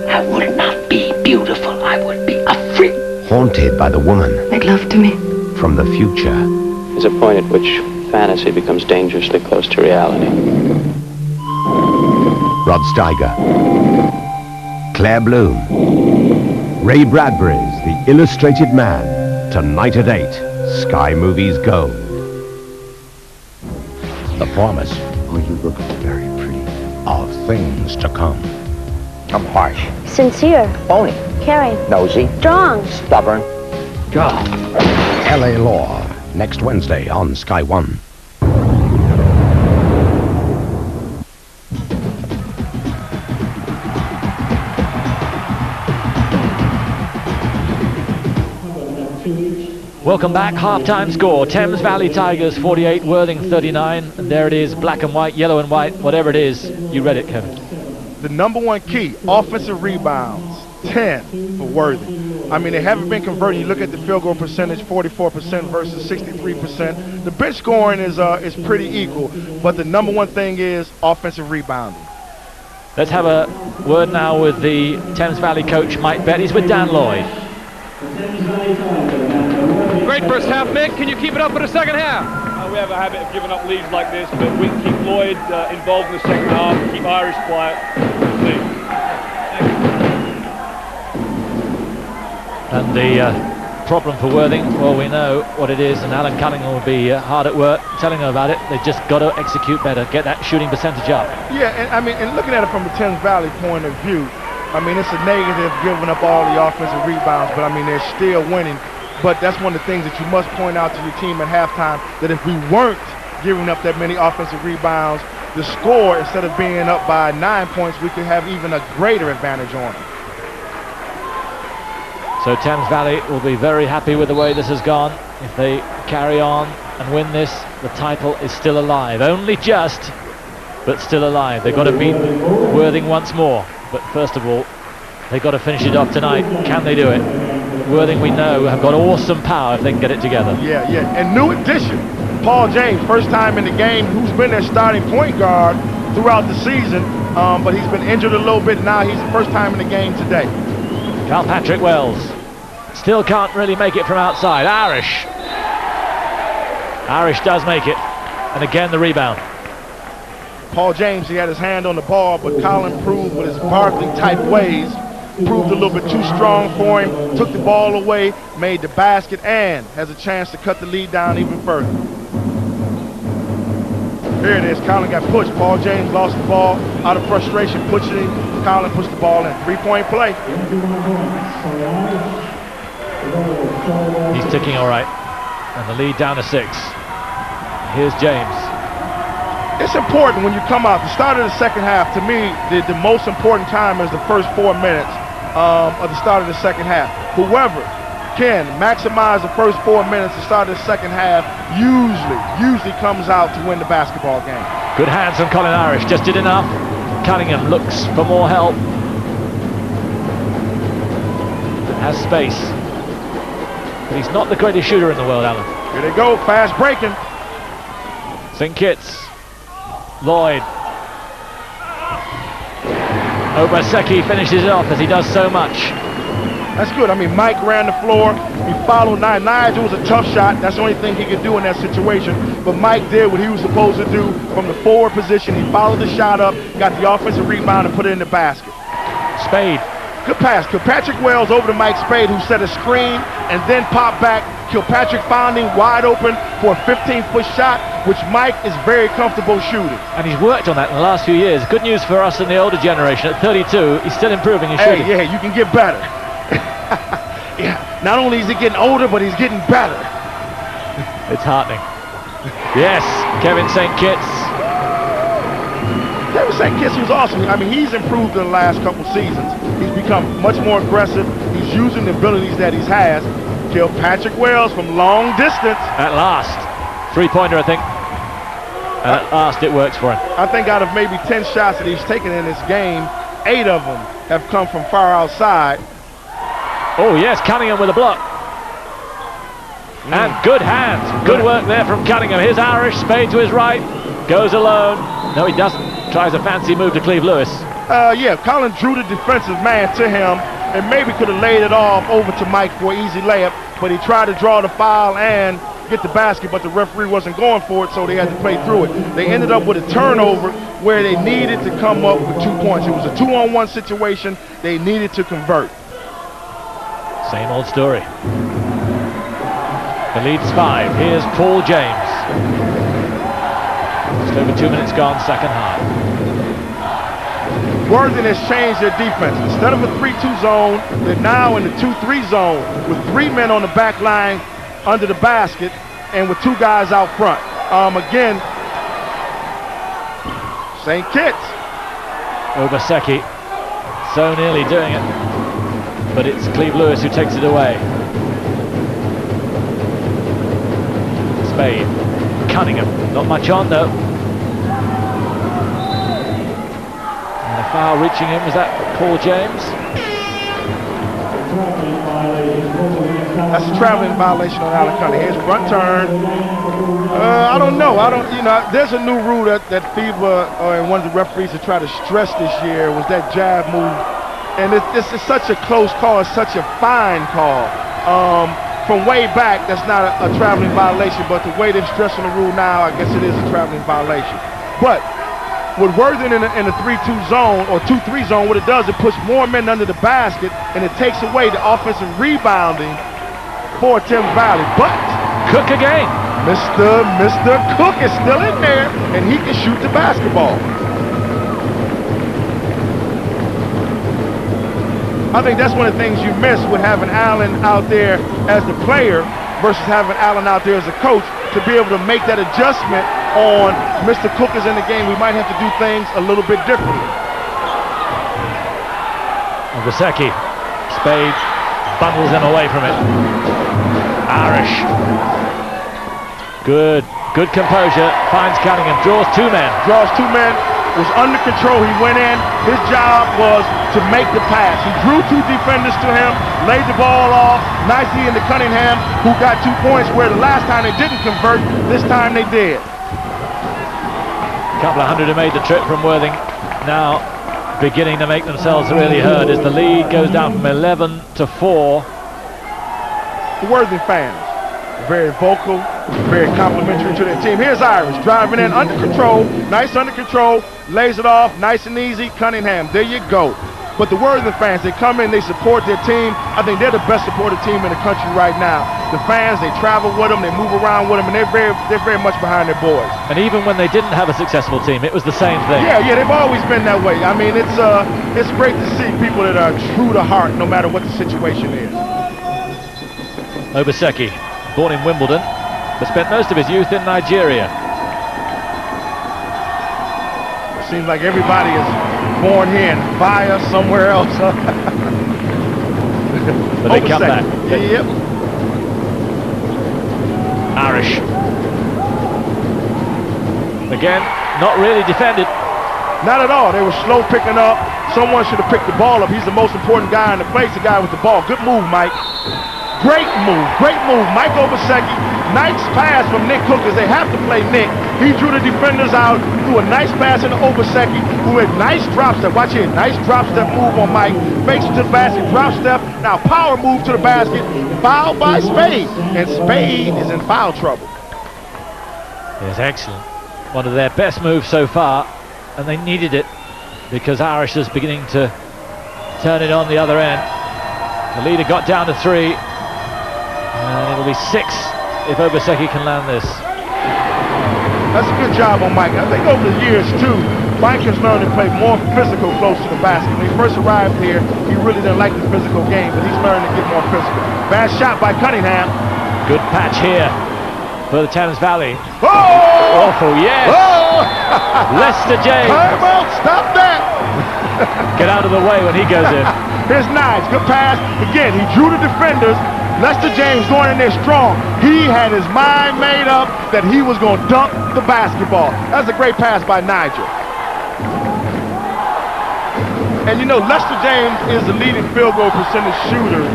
I would not be beautiful. I would be a freak. Haunted by the woman. Make love to me. From the future. There's a point at which fantasy becomes dangerously close to reality. Rod Steiger. Claire Bloom. Ray Bradbury's The Illustrated Man. Tonight at 8. Sky Movies Gold. The promise. Oh, you look very pretty. Of things to come. I'm harsh. Sincere. Phony. Caring. Nosy. Strong. Stubborn. God. L.A. Law. Next Wednesday on Sky One. Welcome back. Half-time score. Thames Valley Tigers 48, Worthing 39. And there it is, black and white, yellow and white, whatever it is. You read it, Kevin. The number one key, offensive rebounds, 10 for Worthing. I mean, they haven't been converting. You look at the field goal percentage, 44% versus 63%. The bench scoring is pretty equal, but the number one thing is offensive rebounding. Let's have a word now with the Thames Valley coach, Mike Bett. He's with Dan Lloyd. Great first half, Mick. Can you keep it up for the second half? We have a habit of giving up leads like this, but we can keep Lloyd involved in the second half, keep Irish quiet. And the problem for Worthing, well, we know what it is, and Alan Cunningham will be hard at work telling them about it. They've just got to execute better, get that shooting percentage up. Yeah, and I mean, and looking at it from the Thames Valley point of view, I mean, it's a negative giving up all the offensive rebounds, but I mean, they're still winning. But that's one of the things that you must point out to your team at halftime, that if we weren't giving up that many offensive rebounds, the score, instead of being up by 9 points, we could have even a greater advantage on them. So Thames Valley will be very happy with the way this has gone. If they carry on and win this, the title is still alive. Only just, but still alive. They've got to beat Worthing once more. But first of all, they've got to finish it off tonight. Can they do it? Worthing, we know, have got awesome power if they can get it together. Yeah. And new addition, Paul James, first time in the game, who's been their starting point guard throughout the season, but he's been injured a little bit. Now he's the first time in the game today. Carl Patrick Wells still can't really make it from outside. Irish does make it. And again, the rebound. Paul James, he had his hand on the ball, but Colin proved with his Barkley-type ways, proved a little bit too strong for him, took the ball away, made the basket, and has a chance to cut the lead down even further. Here it is. Colin got pushed. Paul James lost the ball out of frustration, pushing. Colin pushed the ball in. 3-point play. He's ticking all right. And the lead down to 6. Here's James. It's important when you come out. The start of the second half, to me, the most important time is the first 4 minutes of the start of the second half. Whoever can maximize the first 4 minutes to start the second half usually comes out to win the basketball game. Good hands from Colin Irish, just did enough. Cunningham looks for more help. Has space. But he's not the greatest shooter in the world, Alan. Here they go, fast breaking. St. Kitts. Lloyd. Obaseki finishes it off as he does so much. That's good. I mean, Mike ran the floor. He followed Nigel. Was a tough shot. That's the only thing he could do in that situation. But Mike did what he was supposed to do from the forward position. He followed the shot up, got the offensive rebound, and put it in the basket. Spade. Good pass. Kilpatrick Wells over to Mike Spade, who set a screen and then popped back. Kilpatrick found him wide open for a 15-foot shot, which Mike is very comfortable shooting. And he's worked on that in the last few years. Good news for us in the older generation. At 32, he's still improving his shooting. Yeah, you can get better. Yeah, not only is he getting older, but he's getting better. It's heartening. Yes, Kevin St. Kitts. Kevin St. Kitts was awesome. I mean, he's improved in the last couple seasons. He's become much more aggressive. He's using the abilities that he has. Kilpatrick Wells from long distance. At last. Three-pointer, I think. And at last it works for him. I think out of maybe 10 shots that he's taken in this game, 8 of them have come from far outside. Oh, yes, Cunningham with a block. And good hands. Good work there from Cunningham. Here's Irish, Spade to his right. Goes alone. No, he doesn't. Tries a fancy move to Cleve Lewis. Yeah, Colin drew the defensive man to him and maybe could have laid it off over to Mike for an easy layup, but he tried to draw the foul and get the basket, but the referee wasn't going for it, so they had to play through it. They ended up with a turnover where they needed to come up with 2 points. It was a 2-on-1 situation. They needed to convert. Same old story. The lead's 5. Here's Paul James. Just over 2 minutes gone, second half. Worthing has changed their defense. Instead of a 3-2 zone, they're now in the 2-3 zone with 3 men on the back line under the basket and with 2 guys out front. Again, St. Kitts. Obaseki so nearly doing it, but it's Cleve Lewis who takes it away. Spade. Cunningham. Not much on though. And a foul reaching him. Was that Paul James? That's a traveling violation on Alan Cunningham. Here's front turn. I don't know. There's a new rule that FIBA and one of the referees have tried to stress this year was that jab move. And it's such a close call. It's such a fine call. From way back, that's not a traveling violation, but the way they're stressing the rule now, I guess it is a traveling violation. But with Worthing in a 3-2 zone or 2-3 zone, what it does, it puts more men under the basket, and it takes away the offensive rebounding for Thames Valley. But Cook again. Mr. Cook is still in there, and he can shoot the basketball. I think that's one of the things you miss with having Allen out there as the player versus having Allen out there as a coach, to be able to make that adjustment on Mr. Cook is in the game. We might have to do things a little bit differently. Obaseki. Spade bundles him away from it. Irish. Good composure. Finds Cunningham. Draws 2 men. Draws 2 men. Was under control. He went in. His job was to make the pass. He drew 2 defenders to him, laid the ball off nicely into Cunningham, who got 2 points, where the last time they didn't convert, this time they did. A couple of hundred have made the trip from Worthing, now beginning to make themselves really heard as the lead goes down from 11 to 4. The Worthing fans, very vocal, very complimentary to their team. Here's Irish driving in under control, nice under control, lays it off, nice and easy. Cunningham, there you go. But the Worthing fans, they come in, they support their team. I think they're the best supported team in the country right now. The fans, they travel with them, they move around with them, and they're very much behind their boys. And even when they didn't have a successful team, it was the same thing. Yeah, they've always been that way. I mean, it's great to see people that are true to heart, no matter what the situation is. Obaseki, born in Wimbledon, but spent most of his youth in Nigeria. Seems like everybody is born here and via somewhere else. But they come back. Yep. Irish. Again, not really defended. Not at all. They were slow picking up. Someone should have picked the ball up. He's the most important guy in the place, the guy with the ball. Good move, Mike. Great move. Mike Obaseki Nice pass from Nick Cook as they have to play Nick. He drew the defenders out, threw a nice pass into Obaseki, who had nice drop step. Watch here, nice drop step move on Mike. Fakes it to the basket, drop step. Now power move to the basket. Fouled by Spade. And Spade is in foul trouble. Yes, excellent. One of their best moves so far, and they needed it because Irish is beginning to turn it on the other end. The leader got down to 3, and it'll be 6 if Obaseki can land this. That's a good job on Mike. I think over the years, too, Mike has learned to play more physical close to the basket. When he first arrived here, he really didn't like the physical game, but he's learned to get more physical. Bad shot by Cunningham. Good patch here for the Thames Valley. Oh! Awful, yes! Oh! Lester James. Timeout, stop that! Get out of the way when he goes in. Here's Nice, good pass. Again, he drew the defenders. Lester James going in there strong. He had his mind made up that he was going to dunk the basketball. That's a great pass by Nigel. And you know, Lester James is the leading field goal percentage shooter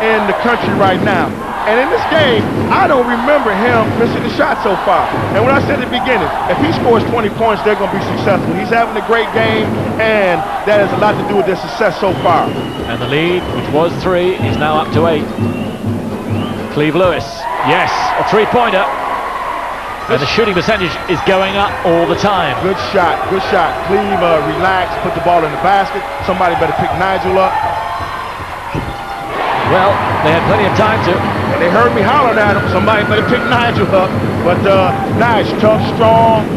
in the country right now. And in this game, I don't remember him missing a shot so far. And when I said at the beginning, if he scores 20 points, they're going to be successful. He's having a great game, and that has a lot to do with their success so far. And the lead, which was 3, is now up to 8. Cleve Lewis, yes, a 3-pointer. And the shooting percentage is going up all the time. Good shot, good shot. Cleve relaxed, put the ball in the basket. Somebody better pick Nigel up. Well, they had plenty of time to. And they heard me hollering at him. Somebody better pick Nigel up. But nice, tough, strong,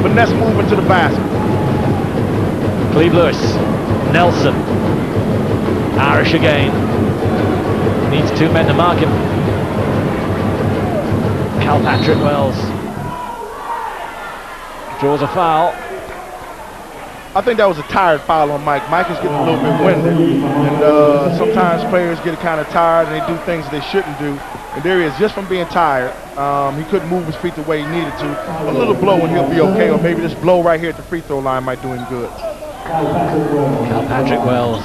finesse move into the basket. Cleve Lewis, Nelson, Irish again. Needs 2 men to mark him. Cal Patrick Wells draws a foul. I think that was a tired foul on Mike. Mike is getting a little bit winded, and sometimes players get kind of tired and they do things they shouldn't do. And there he is, just from being tired. He couldn't move his feet the way he needed to. A little blow and he'll be okay, or maybe this blow right here at the free throw line might do him good. Cal Patrick Wells,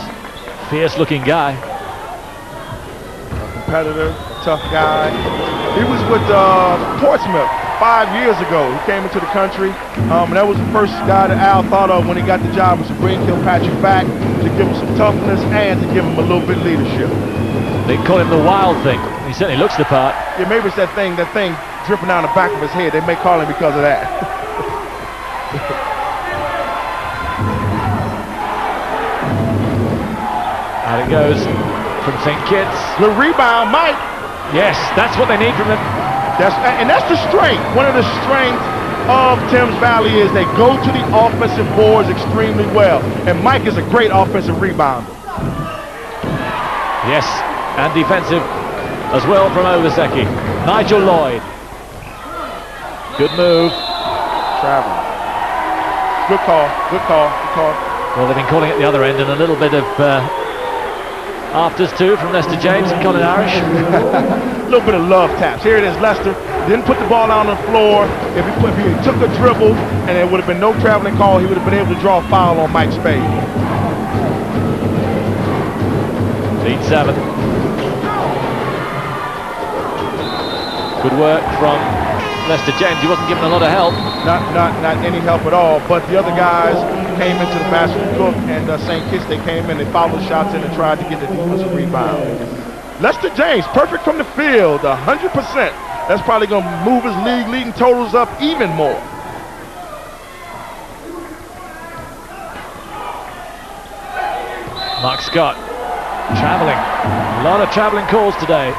fierce-looking guy. Competitor, tough guy. He was with Portsmouth 5 years ago. He came into the country, and that was the first guy that Al thought of when he got the job, was to bring Kilpatrick back, to give him some toughness and to give him a little bit of leadership. They call him the Wild Thing. He certainly looks the part. Yeah, maybe it's that thing dripping down the back of his head. They may call him because of that. Out it goes from St. Kitts. Good rebound, Mike. Yes, that's what they need from them. And that's the strength. One of the strengths of Thames Valley is they go to the offensive boards extremely well. And Mike is a great offensive rebounder. Yes, and defensive as well from Obaseki. Nigel Lloyd. Good move. Traveling. Good call, good call, good call. Well, they've been calling it the other end, and a little bit of afters too from Lester James and Colin Irish. A little bit of love taps. Here it is, Lester. Didn't put the ball out on the floor. If he took a dribble and there would have been no traveling call, he would have been able to draw a foul on Mike Spade. Lead 7. Good work from Lester James. He wasn't given a lot of help. Not any help at all. But the other guys came into the basket. Cook and St. Kitts, they came in, they followed shots in and tried to get the defensive rebound. Lester James, perfect from the field, 100%. That's probably going to move his league leading totals up even more. Mark Scott, traveling. A lot of traveling calls today.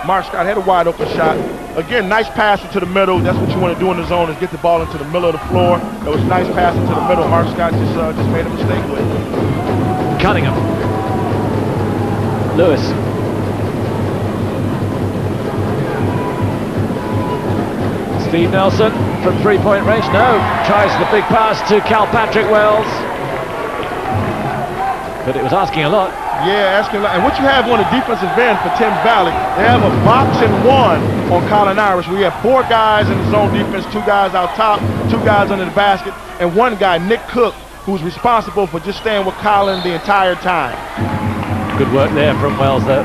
Mark Scott had a wide open shot. Again, nice pass into the middle. That's what you want to do in the zone, is get the ball into the middle of the floor. That was a nice pass into the middle. Mark Scott just made a mistake with it. Cunningham. Lewis. Steve Nelson from 3-point range. No. Tries the big pass to Cal Patrick Wells. But it was asking a lot. Yeah, asking a lot. And what you have on the defensive end for Thames Valley, they have a box and 1 on Colin Irish. We have 4 guys in the zone defense, 2 guys out top, 2 guys under the basket, and 1 guy, Nick Cook, who's responsible for just staying with Colin the entire time. Good work there from Wells, though.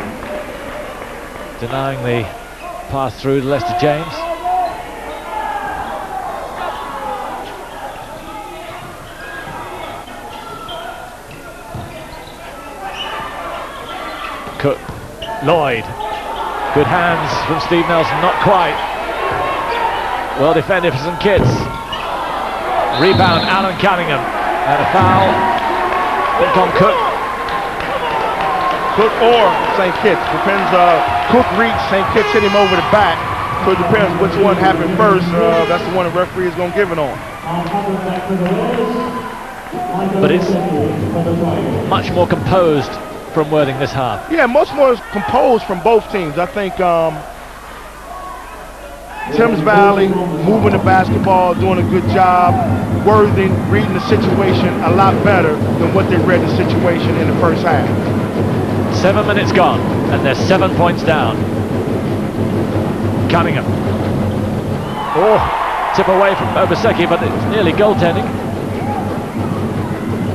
Denying the pass through to Lester James. Cook, Lloyd. Good hands from Steve Nelson, not quite. Well defended for St Kitts. Rebound, Alan Cunningham. And a foul. Think on Cook. Cook or St. Kitts. Depends. Cook reached, St. Kitts hit him over the back. So it depends which one happened first. That's the one the referee is going to give it on. But it's much more composed from Worthing this half. Yeah, much more composed from both teams. I think Thames Valley moving the basketball, doing a good job. Worthing reading the situation a lot better than what they read the situation in the first half. 7 minutes gone, and they're 7 points down. Cunningham. Oh, tip away from Obaseki, but it's nearly goaltending.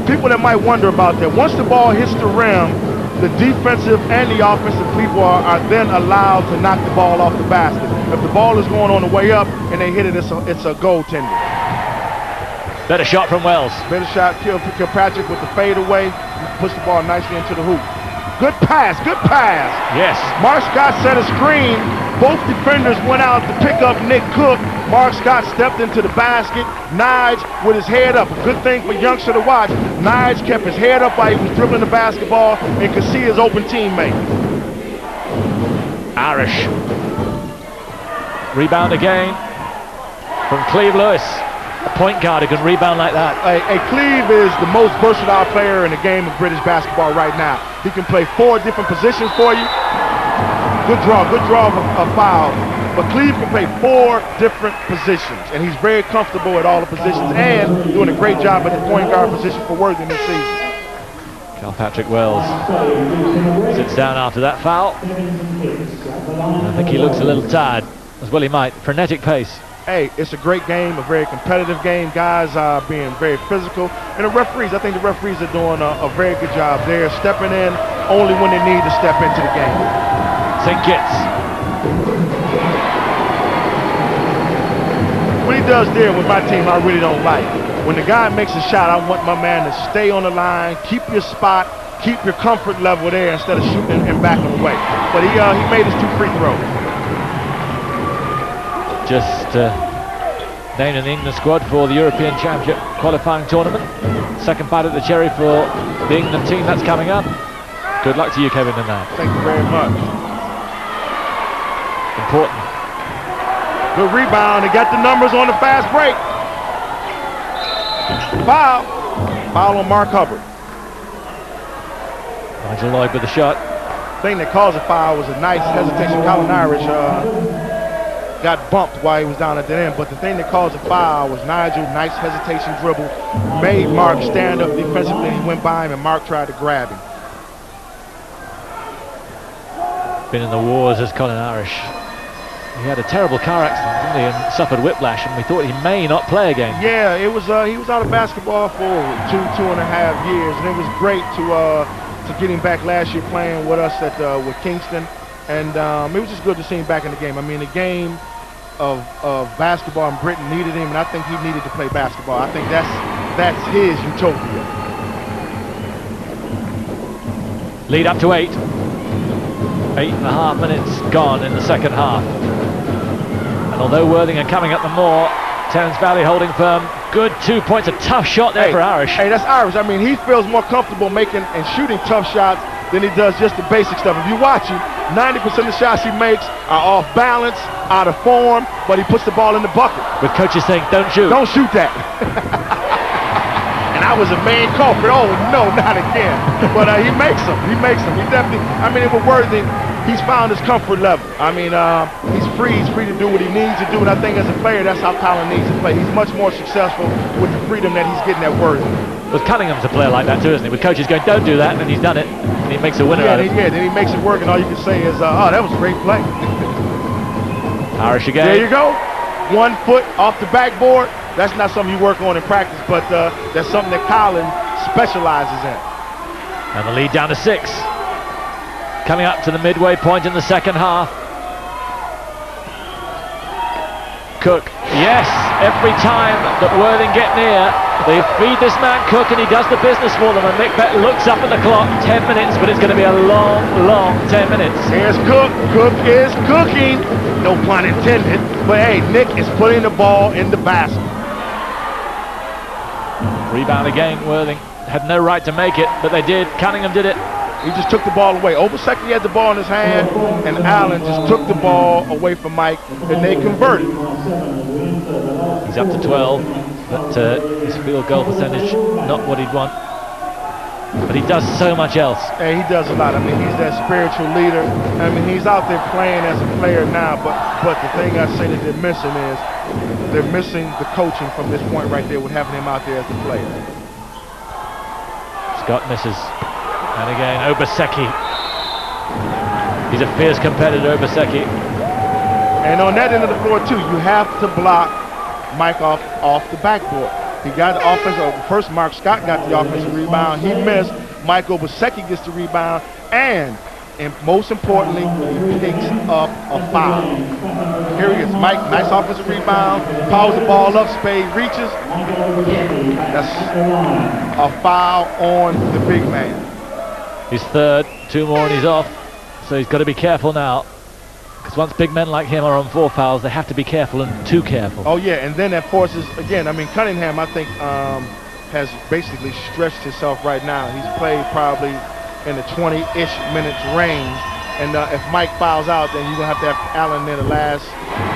People that might wonder about that, once the ball hits the rim, the defensive and the offensive people are then allowed to knock the ball off the basket. If the ball is going on the way up and they hit it, it's a goaltender. Better shot from Wells. Better shot, Kilpatrick with the fade away, push the ball nicely into the hoop. Good pass, good pass. Yes. Mark Scott set a screen. Both defenders went out to pick up Nick Cook. Mark Scott stepped into the basket. Nige with his head up. A good thing for youngster to watch. Nige kept his head up while he was dribbling the basketball and could see his open teammate. Irish. Rebound again from Cleve Lewis. A point guard who can rebound like that. Cleve is the most versatile player in the game of British basketball right now. He can play 4 different positions for you. Good draw of a foul. But Cleve can play 4 different positions, and he's very comfortable at all the positions and doing a great job at the point guard position for Worthing this season. Patrick Wells sits down after that foul. I think he looks a little tired, as well he might. Frenetic pace. Hey, it's a great game, a very competitive game. Guys are being very physical. And the referees, I think the referees are doing a very good job. They're stepping in only when they need to step into the game. St. Kitts. What he does there with my team, I really don't like. When the guy makes a shot, I want my man to stay on the line, keep your spot, keep your comfort level there instead of shooting and backing away. But he made his 2 free throws. Just named in the England squad for the European Championship qualifying tournament. Second bite at the cherry for the England team that's coming up. Good luck to you, Kevin, in that. Thank you very much. Important. Good rebound. They got the numbers on the fast break. Foul. Foul on Mark Hubbard. Nigel Lloyd with the shot. The thing that caused the foul was a nice hesitation. Colin Irish got bumped while he was down at the end, but the thing that caused the foul was Nigel, nice hesitation dribble, made Mark stand up defensively. He went by him and Mark tried to grab him. Been in the wars as Colin Irish. He had a terrible car accident, didn't he, and suffered whiplash, and we thought he may not play again. Yeah, it was. He was out of basketball for 2.5 years, and it was great to get him back last year playing with us with Kingston. And it was just good to see him back in the game. I mean, the game of basketball in Britain needed him, and I think he needed to play basketball. I think that's his utopia. Lead up to 8. 8.5 minutes gone in the second half. And although Worthing are coming up the more, Thames Valley holding firm. Good 2 points. A tough shot there for Irish. Hey, that's Irish. I mean, he feels more comfortable making and shooting tough shots than he does just the basic stuff. If you watch him, 90% of the shots he makes are off balance, out of form, but he puts the ball in the bucket. With coaches saying, don't shoot. Don't shoot that. And I was a main culprit. Oh, no, not again. But he makes them. He makes them. He definitely, I mean, it was Worthing. He's found his comfort level. I mean, he's free to do what he needs to do. And I think as a player, that's how Colin needs to play. He's much more successful with the freedom that he's getting at Worthing. With Cunningham's a player like that too, isn't he? With coaches going, don't do that, and he's done it, and he makes a winner out of it. Yeah, then he makes it work, and all you can say is, oh, that was a great play. Irish again. There you go. 1 foot off the backboard. That's not something you work on in practice, but that's something that Colin specializes in. And the lead down to 6. coming up to the midway point in the second half. Cook, yes, every time that Worthing get near, they feed this man Cook and he does the business for them, and Mick Bett looks up at the clock, 10 minutes, but it's going to be a long, long 10 minutes. Here's Cook. Cook is cooking. No pun intended. But hey, Nick is putting the ball in the basket. Rebound again, Worthing had no right to make it, but they did. Cunningham did it. He just took the ball away. Obaseki had the ball in his hand, and Allen just took the ball away from Mike, and they converted. He's up to 12, but his field goal percentage, not what he'd want. But he does so much else. Hey, he does a lot. I mean, he's that spiritual leader. I mean, he's out there playing as a player now, but the thing I say that they're missing is they're missing the coaching from this point right there with having him out there as the player. Scott misses. And again, Obaseki. He's a fierce competitor, Obaseki. And on that end of the floor, too, you have to block Mike off the backboard. He got the offensive. First, Mark Scott got the offensive rebound. He missed. Mike Obaseki gets the rebound. And most importantly, he picks up a foul. Here he is. Mike, nice offensive rebound. Powers the ball up. Spade reaches. That's a foul on the big man. His third, 2 more and he's off. So he's got to be careful now. Because once big men like him are on 4 fouls, they have to be careful and too careful. Oh yeah, and then that forces, again, I mean, Cunningham, I think, has basically stretched himself right now. He's played probably in the 20-ish minutes range. And if Mike fouls out, then you're going to have Allen in the last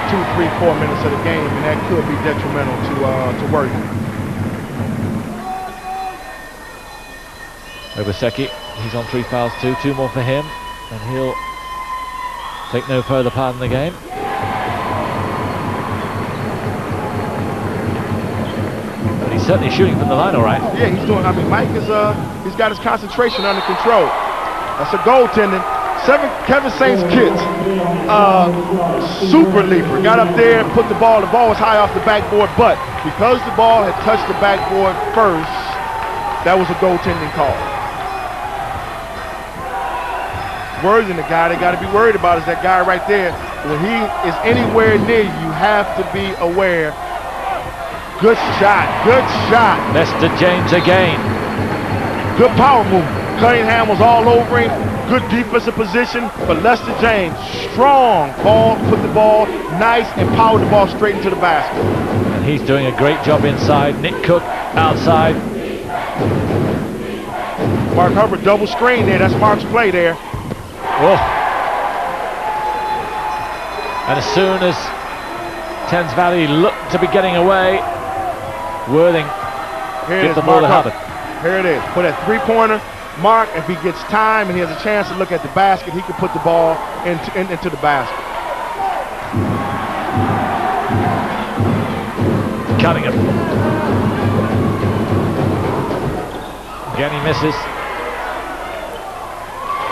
2, 3, 4 minutes of the game, and that could be detrimental to Worthing. Obaseki, he's on 3 fouls too, 2 more for him, and he'll take no further part in the game. But he's certainly shooting from the line all right. Yeah, he's doing, I mean, Mike is, he's got his concentration under control. That's a goaltending. Kevin Saint's kids, super leaper. Got up there, put the ball was high off the backboard, but because the ball had touched the backboard first, that was a goaltending call. Worthing, the guy they got to be worried about is that guy right there. When he is anywhere near you have to be aware. Good shot, good shot. Lester James again. Good power move. Cunningham was all over him. Good defensive position, but Lester James, strong ball, put the ball nice and powered the ball straight into the basket. And he's doing a great job inside. Nick Cook outside. Mark Hubbard double screen there. That's Mark's play there. Oh. And as soon as Thames Valley looked to be getting away, Worthing give the ball to Hubbard. Here it is. Put that 3-pointer. Mark, if he gets time and he has a chance to look at the basket, he can put the ball into the basket. Cunningham. Again he misses.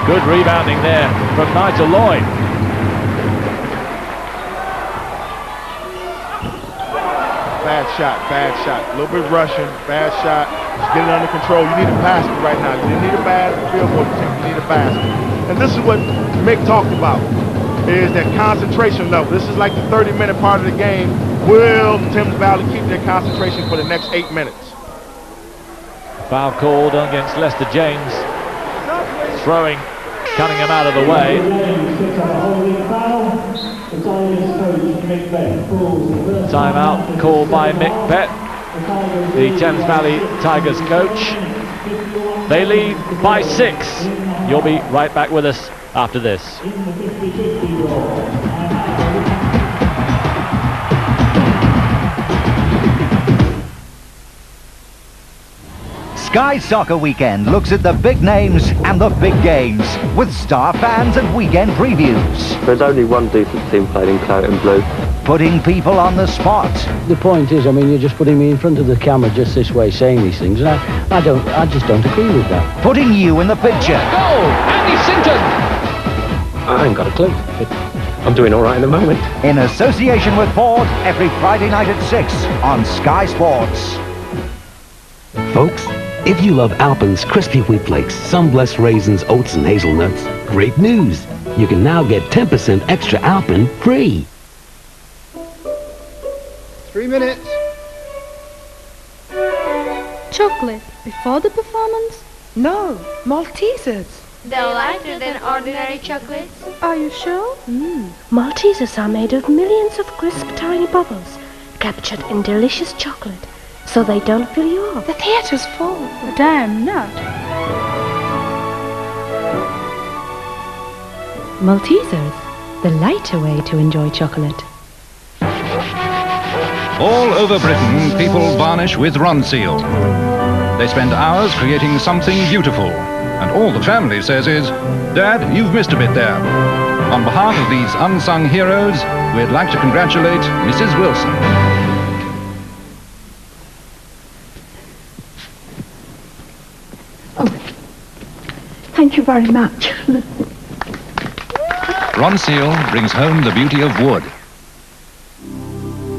Good rebounding there from Nigel Lloyd. Bad shot. A little bit rushing, bad shot. Just get it under control. You need a basket right now. You didn't need a field goal attempt. You need a basket. And this is what Mick talked about, is that concentration level. This is like the 30-minute part of the game. Will Thames Valley keep their concentration for the next 8 minutes? Foul called against Lester James. Throwing Cunningham out of the way. Timeout called by Mick Bett, the Thames Valley Tigers coach. They lead by 6. You'll be right back with us after this. Sky Soccer Weekend looks at the big names and the big games with star fans and weekend previews. There's only one decent team playing in claret and blue. Putting people on the spot. The point is, I mean, you're just putting me in front of the camera just this way saying these things, and I just don't agree with that. Putting you in the picture. Goal! Andy Sinton! I ain't got a clue. I'm doing all right in the moment. In association with Ford, every Friday night at 6 on Sky Sports. Folks, If you love Alpen's crispy wheat flakes, sun-blessed raisins, oats, and hazelnuts, great news! You can now get 10% extra Alpen free. 3 minutes. Chocolate before the performance? No, Maltesers. They're lighter than ordinary chocolates. Are you sure? Maltesers are made of millions of crisp, tiny bubbles, captured in delicious chocolate, so they don't fill you up. The theatre's full. But I am not. Maltesers, the lighter way to enjoy chocolate. All over Britain, people varnish with Ronseal. They spend hours creating something beautiful. And all the family says is, Dad, you've missed a bit there. On behalf of these unsung heroes, we'd like to congratulate Mrs. Wilson. Thank you very much. Ronseal brings home the beauty of wood.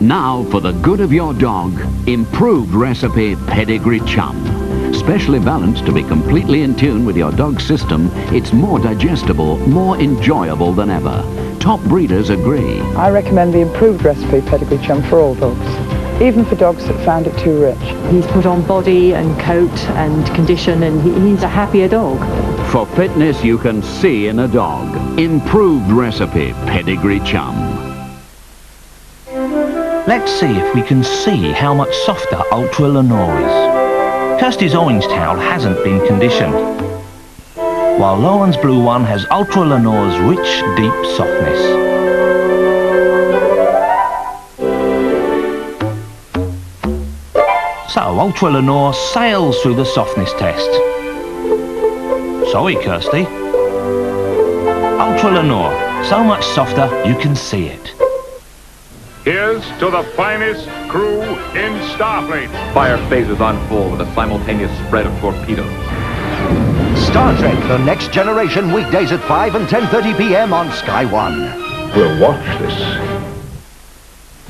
Now for the good of your dog, improved recipe Pedigree Chum. Specially balanced to be completely in tune with your dog's system, it's more digestible, more enjoyable than ever. Top breeders agree. I recommend the improved recipe Pedigree Chum for all dogs, even for dogs that found it too rich. He's put on body and coat and condition, and he's a happier dog. For fitness you can see in a dog. Improved recipe Pedigree Chum. Let's see if we can see how much softer Ultra Lenore is. Kirsty's orange towel hasn't been conditioned, while Lauren's blue one has Ultra Lenore's rich, deep softness. So Ultra Lenore sails through the softness test. Sorry, Kirsty. Ultra Lenore, so much softer you can see it. Here's to the finest crew in Starfleet. Fire phases on full with a simultaneous spread of torpedoes. Star Trek The Next Generation, weekdays at 5 and 10:30 p.m. on Sky One. We'll watch this.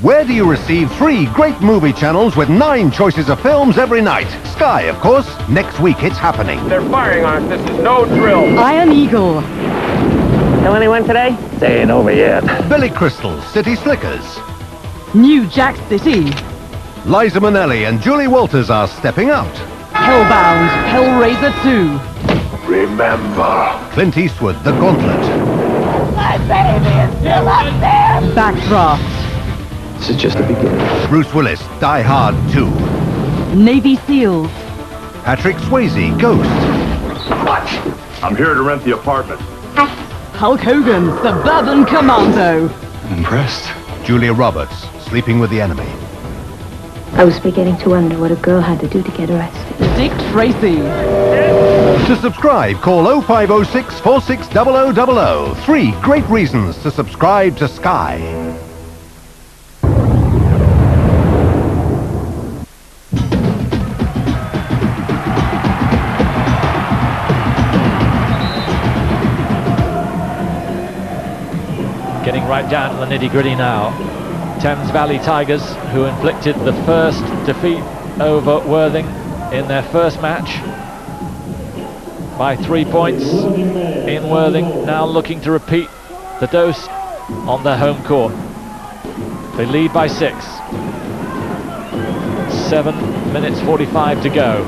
Where do you receive 3 great movie channels with 9 choices of films every night? Sky, of course. Next week it's happening. They're firing on us. This is no drill. Iron Eagle. Know anyone today? They ain't over yet. Billy Crystal's City Slickers. New Jack City. Liza Minnelli and Julie Walters are stepping out. Hellbound. Hellraiser 2. Remember. Clint Eastwood, The Gauntlet. My baby is still up there! Backdraft. This is just the beginning. Bruce Willis, Die Hard 2. Navy SEALs. Patrick Swayze, Ghost. What? I'm here to rent the apartment. Hulk Hogan, Suburban Commando. Impressed. Julia Roberts, Sleeping with the Enemy. I was beginning to wonder what a girl had to do to get arrested. Dick Tracy. To subscribe, call 0506 460000. 3 great reasons to subscribe to Sky. Getting right down to the nitty-gritty now. Thames Valley Tigers, who inflicted the first defeat over Worthing in their first match by 3 points in Worthing, now looking to repeat the dose on their home court. They lead by 6. 7 minutes 45 to go.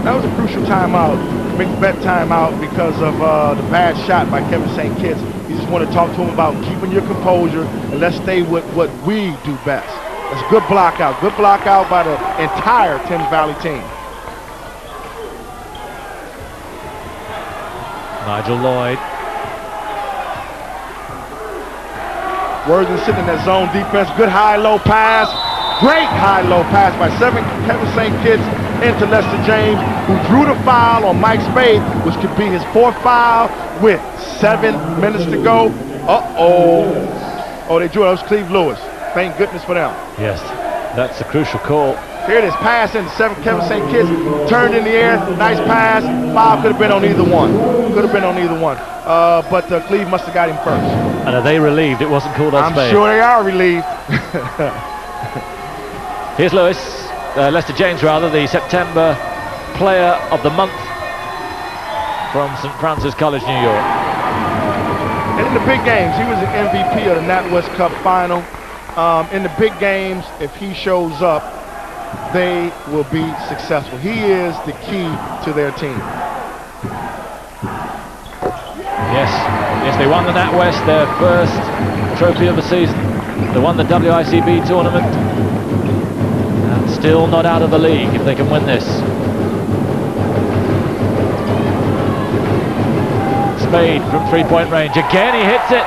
That was a crucial timeout, Macbeth timeout, because of the bad shot by Kevin St. Kitts. You just want to talk to him about keeping your composure and let's stay with what we do best. That's good block out. Good block out by the entire Thames Valley team. Nigel Lloyd. Worthing sitting in that zone defense. Good high-low pass. Great high-low pass by Kevin St. Kitts into Lester James, who drew the foul on Mike Spade, which could be his 4th foul with 7 minutes to go. Oh, they drew it. That was Cleve Lewis. Thank goodness for them. Yes, that's a crucial call. Here it is, pass into Kevin St. Kitts, turned in the air, nice pass. Foul could have been on either one. Could have been on either one. But Cleve must have got him first. And are they relieved it wasn't called on Spade? I'm sure they are relieved. Here's Lewis, Lester James rather, the September Player of the Month from St. Francis College, New York. And in the big games, he was an MVP of the NatWest Cup final. In the big games, if he shows up, they will be successful. He is the key to their team. Yes, they won the NatWest, their first trophy of the season. They won the WICB tournament. And still not out of the league if they can win this. Spade from three-point range. Again, he hits it.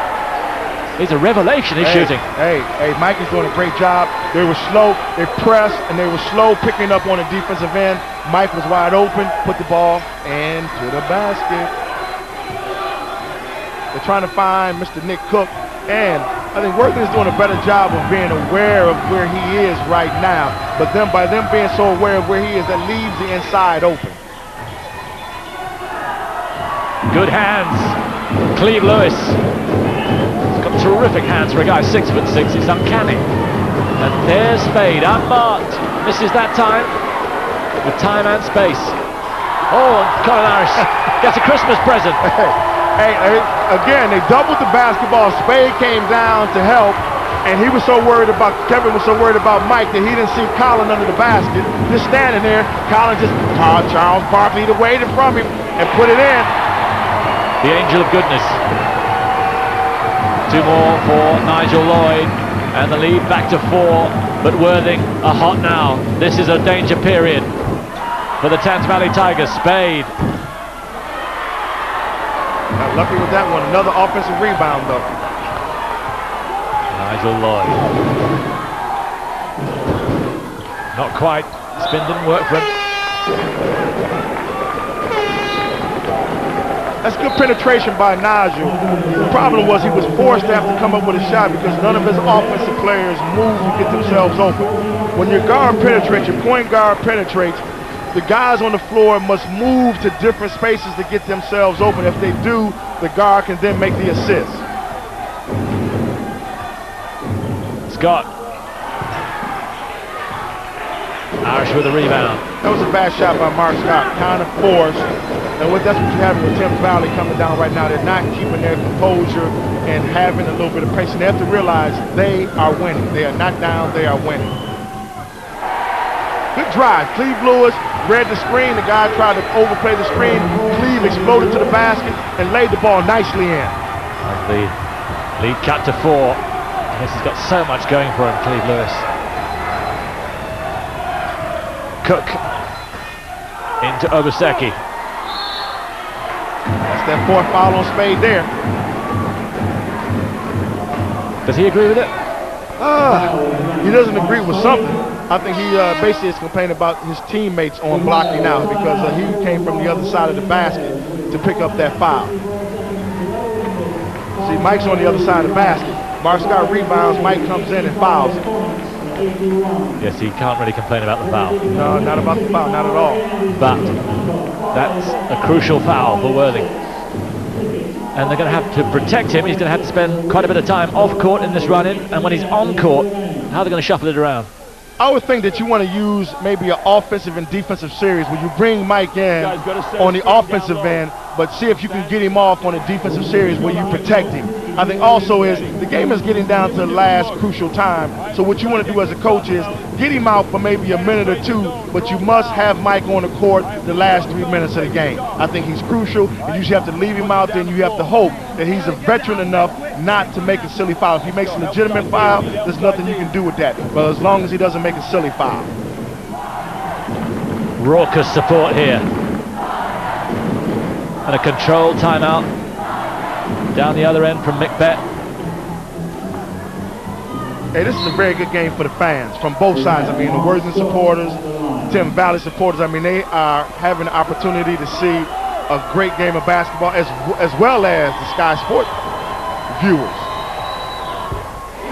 He's a revelation, he's shooting. Hey, Mike is doing a great job. They were slow, they pressed, and they were slow picking up on the defensive end. Mike was wide open, put the ball into the basket. They're trying to find Mr. Nick Cook, and I think Worthing's doing a better job of being aware of where he is right now. But by them being so aware of where he is, that leaves the inside open. Good hands, Cleve Lewis. He's got terrific hands for a guy 6'6". It's uncanny. And there's Spade, unmarked. Misses that time with time and space. Oh, and Colin Irish gets a Christmas present. Hey, again, they doubled the basketball. Spade came down to help, and he was so worried about, Kevin was so worried about Mike that he didn't see Colin under the basket. Just standing there, Colin just called Charles Barkley to wait it from him and put it in. The angel of goodness. Two more for Nigel Lloyd, and the lead back to 4, but Worthing are hot now. This is a danger period for the Thames Valley Tigers. Spade. Not lucky with that one. Another offensive rebound, though. Nigel Lloyd. Not quite. Spin didn't work for him. That's good penetration by Nigel. The problem was he was forced to have to come up with a shot because none of his offensive players move to get themselves open. When your guard penetrates, your point guard penetrates, the guys on the floor must move to different spaces to get themselves open. If they do, the guard can then make the assist. Scott. Irish with a rebound. That was a bad shot by Mark Scott, kind of forced. And that's what you're having with Thames Valley coming down right now. They're not keeping their composure and having a little bit of pace. And they have to realize they are winning. They are not down, they are winning. Good drive. Cleve Lewis read the screen. The guy tried to overplay the screen. Cleve exploded to the basket and laid the ball nicely in. As the lead cut to 4. This has got so much going for him, Cleve Lewis. Cook into Obaseki. That's that 4th foul on Spade there. Does he agree with it? He doesn't agree with something. I think he basically is complaining about his teammates on blocking out because he came from the other side of the basket to pick up that foul. See, Mike's on the other side of the basket. Mark Scott rebounds, Mike comes in and fouls him. Yes, he can't really complain about the foul. No, not about the foul, not at all. But that's a crucial foul for Worthing. And they're going to have to protect him. He's going to have to spend quite a bit of time off court in this run-in. And when he's on court, how are they going to shuffle it around? I would think that you want to use maybe an offensive and defensive series where you bring Mike in on the offensive end, but see if you can get him off on a defensive series where you protect him. I think also is the game is getting down to the last crucial time. So what you want to do as a coach is get him out for maybe a minute or two, but you must have Mike on the court the last 3 minutes of the game. I think he's crucial, and you just have to leave him out there, and you have to hope that he's a veteran enough not to make a silly foul. If he makes a legitimate foul, there's nothing you can do with that. But as long as he doesn't make a silly foul. Raucous support here. And a controlled timeout down the other end from McBeth. Hey, this is a very good game for the fans from both sides. I mean, the Worthing supporters, Thames Valley supporters, I mean, they are having the opportunity to see a great game of basketball as well as the Sky Sport viewers.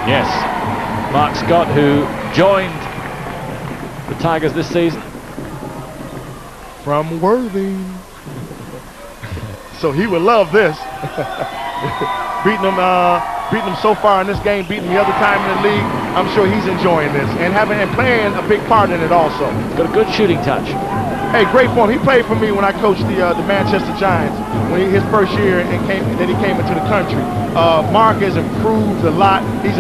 Yes, Mark Scott, who joined the Tigers this season. From Worthing. So he would love this. beating them so far in this game, beating the other time in the league. I'm sure he's enjoying this and playing a big part in it also. Got a good shooting touch. Hey, great form. He played for me when I coached the Manchester Giants when his first year and he came into the country. Mark has improved a lot. He's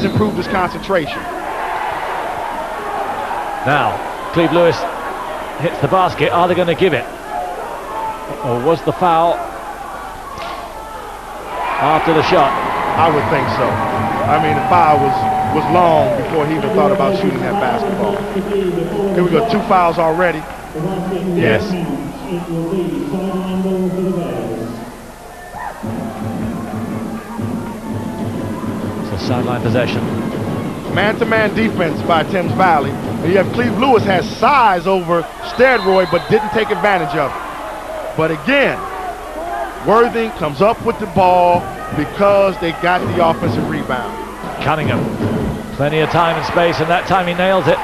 improved his concentration. Now, Cleve Lewis hits the basket. Are they going to give it? Or was the foul after the shot? I would think so. I mean, the foul was long before he even thought about shooting that basketball. Here we go, 2 fouls already. Yes. So sideline possession. Man-to-man defense by Thames Valley. And you have Cleve Lewis has size over Steadroy, but didn't take advantage of it. But again, Worthing comes up with the ball because they got the offensive rebound. Cunningham, plenty of time and space, and that time he nails it.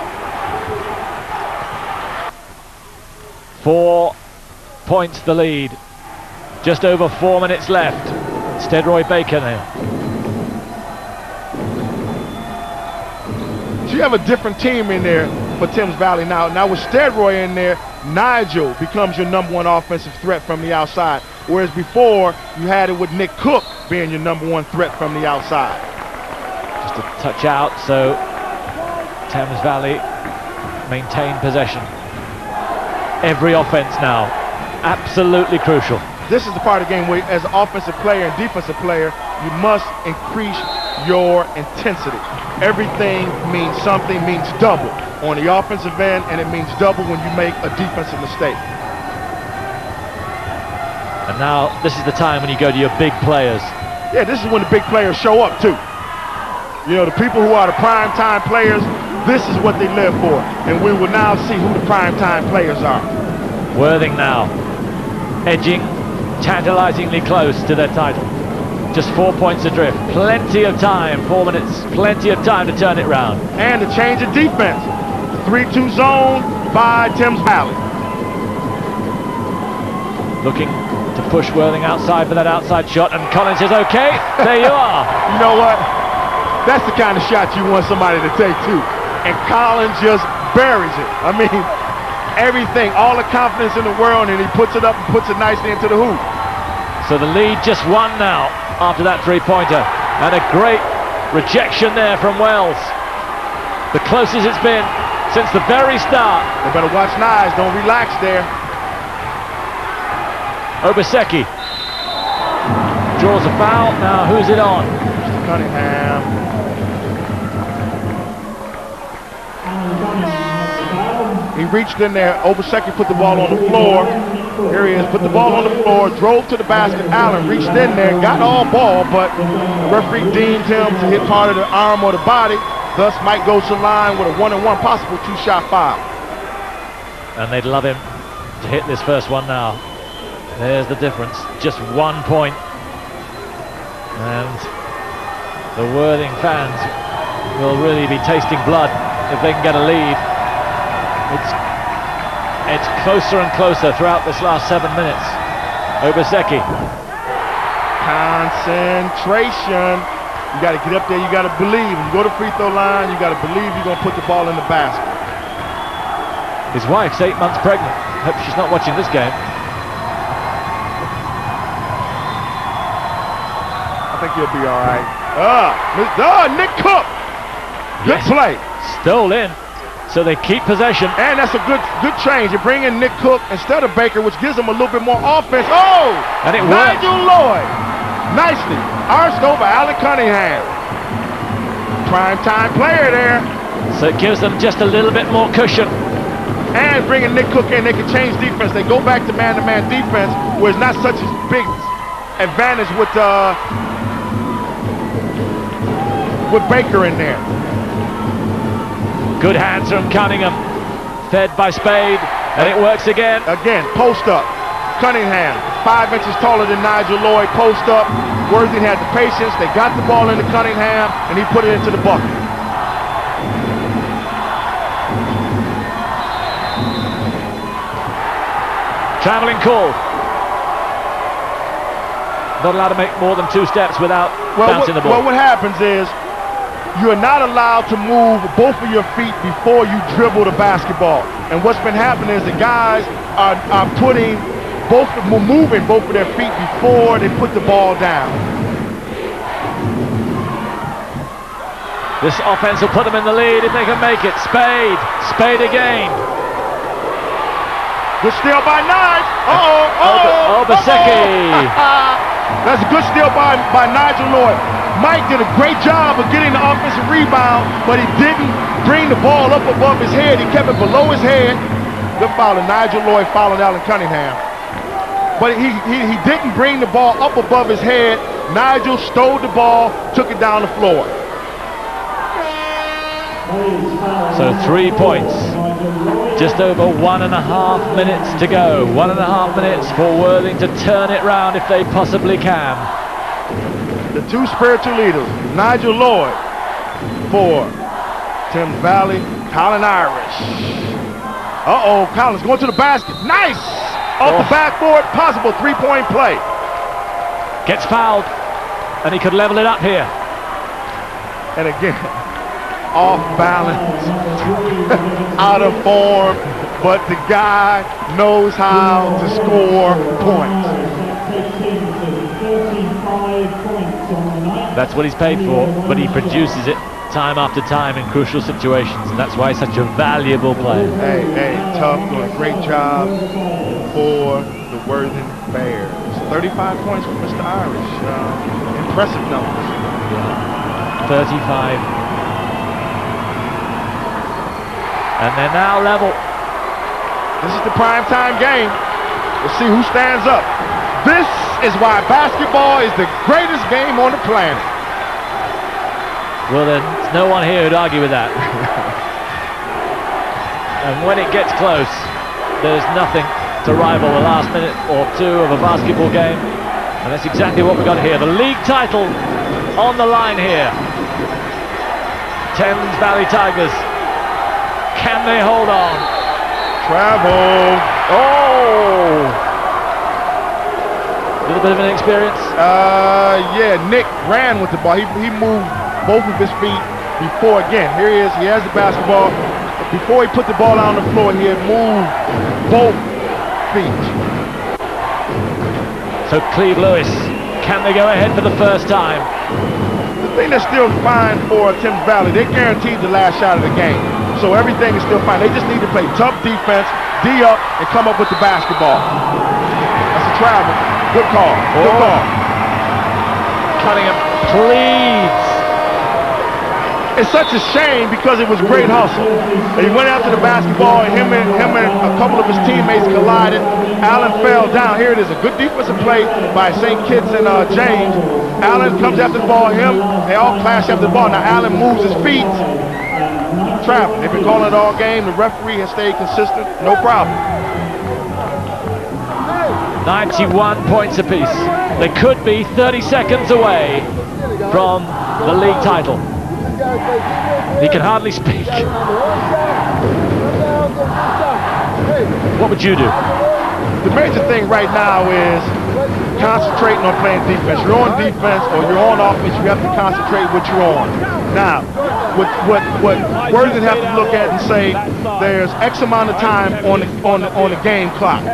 4 points the lead. Just over 4 minutes left. Steadroy Baker now. So you have a different team in there for Thames Valley now. Now with Steadroy in there, Nigel becomes your #1 offensive threat from the outside. Whereas before, you had it with Nick Cook being your #1 threat from the outside. Just a touch out, so Thames Valley maintain possession. Every offense now, absolutely crucial. This is the part of the game where, as an offensive player and defensive player, you must increase your intensity. Everything means something, means double on the offensive end, and it means double when you make a defensive mistake. And now, this is the time when you go to your big players. Yeah, this is when the big players show up too. You know, the people who are the prime time players, this is what they live for. And we will now see who the prime time players are. Worthing now, edging tantalizingly close to their title. Just 4 points adrift. Plenty of time, 4 minutes, plenty of time to turn it round. And a change of defense. 3-2 zone by Thames Valley. Looking to push Worthing outside for that outside shot, and Collins says, okay, there you are. You know what? That's the kind of shot you want somebody to take too. And Collins just buries it. I mean, everything, all the confidence in the world, and he puts it up and puts it nicely into the hoop. So the lead just 1 now after that 3-pointer. And a great rejection there from Wells. The closest it's been since the very start. They better watch Nyes, don't relax there. Obaseki draws a foul. Now who's it on? Mr. Cunningham. He reached in there. Obaseki put the ball on the floor. Here he is, put the ball on the floor, drove to the basket. Allen reached in there, got all ball, but the referee deemed him to hit part of the arm or the body. Thus, Mike goes to the line with a 1-and-1 possible 2-shot foul. And they'd love him to hit this first one now. There's the difference, just 1 point. And the Worthing fans will really be tasting blood if they can get a lead. It's closer and closer throughout this last 7 minutes. Obaseki. Concentration. You got to get up there, you got to believe. When you go to free throw line, you got to believe you're going to put the ball in the basket. His wife's 8 months pregnant. Hope she's not watching this game. I think he'll be all right. Nick Cook. Good play. Stole in. So they keep possession. And that's a good change. You bring in Nick Cook instead of Baker, which gives them a little bit more offense. Oh! And it worked. Nigel Lloyd. Nicely. Arched over Allen Cunningham. Prime time player there. So it gives them just a little bit more cushion. And bringing Nick Cook in, they can change defense. They go back to man-to-man defense, where it's not such a big advantage with Baker in there. Good hands from Cunningham, fed by Spade, and it works again. Again, post up. Cunningham, 5 inches taller than Nigel Lloyd, post up. Worthing had the patience. They got the ball into Cunningham, and he put it into the bucket. Traveling call. Not allowed to make more than 2 steps without bouncing the ball. Well, what happens is you are not allowed to move both of your feet before you dribble the basketball. And what's been happening is the guys are moving both of their feet before they put the ball down. This offense will put them in the lead if they can make it. Spade again. Good steal by Nige. Obaseki. That's a good steal by Nigel Lloyd. Mike did a great job of getting the offensive rebound, but he didn't bring the ball up above his head. He kept it below his head. Good foul of Nigel Lloyd fouling Alan Cunningham. But he didn't bring the ball up above his head. Nigel stole the ball, took it down the floor. So 3 points. Just over 1.5 minutes to go. 1.5 minutes for Worthing to turn it round if they possibly can. The two spiritual leaders, Nigel Lloyd for Thames Valley, Colin Irish. Colin's going to the basket. Nice! Off the backboard, possible three-point play. Gets fouled, and he could level it up here. And again, off balance, out of form, but the guy knows how to score points. That's what he's paid for, but he produces it time after time in crucial situations, and that's why he's such a valuable player. Hey, Tough doing a great job for the Worthing Bears. 35 points for Mr. Irish. Impressive numbers. Yeah. 35. And they're now level. This is the primetime game. We'll see who stands up. This is why basketball is the greatest game on the planet. Well, there's no one here who'd argue with that. And when it gets close, there's nothing to rival the last minute or two of a basketball game. And that's exactly what we've got here. The league title on the line here. Thames Valley Tigers. Can they hold on? Travel. A little bit of an experience? Yeah, Nick ran with the ball. He moved both of his feet before. Again, here he is. He has the basketball. Before he put the ball out on the floor, he had moved both feet. So Cleve Lewis, can they go ahead for the first time? The thing that's still fine for Thames Valley, they're guaranteed the last shot of the game. So everything is still fine. They just need to play tough defense, D up, and come up with the basketball. That's a travel. Good call. Good call. Cunningham pleads. It's such a shame because it was great hustle. He went after the basketball, and him and a couple of his teammates collided. Allen fell down. Here it is, a good defensive play by St. Kitts and James. Allen comes after the ball. They all clash after the ball. Now Allen moves his feet. Travel. They've been calling it all game. The referee has stayed consistent. No problem. 91 points apiece. They could be 30 seconds away from the league title. He can hardly speak. What would you do? The major thing right now is concentrating on playing defense. You're on defense or you're on offense, you have to concentrate what you're on. Now, what Worthing have to look at and say, there's X amount of time on the game clock.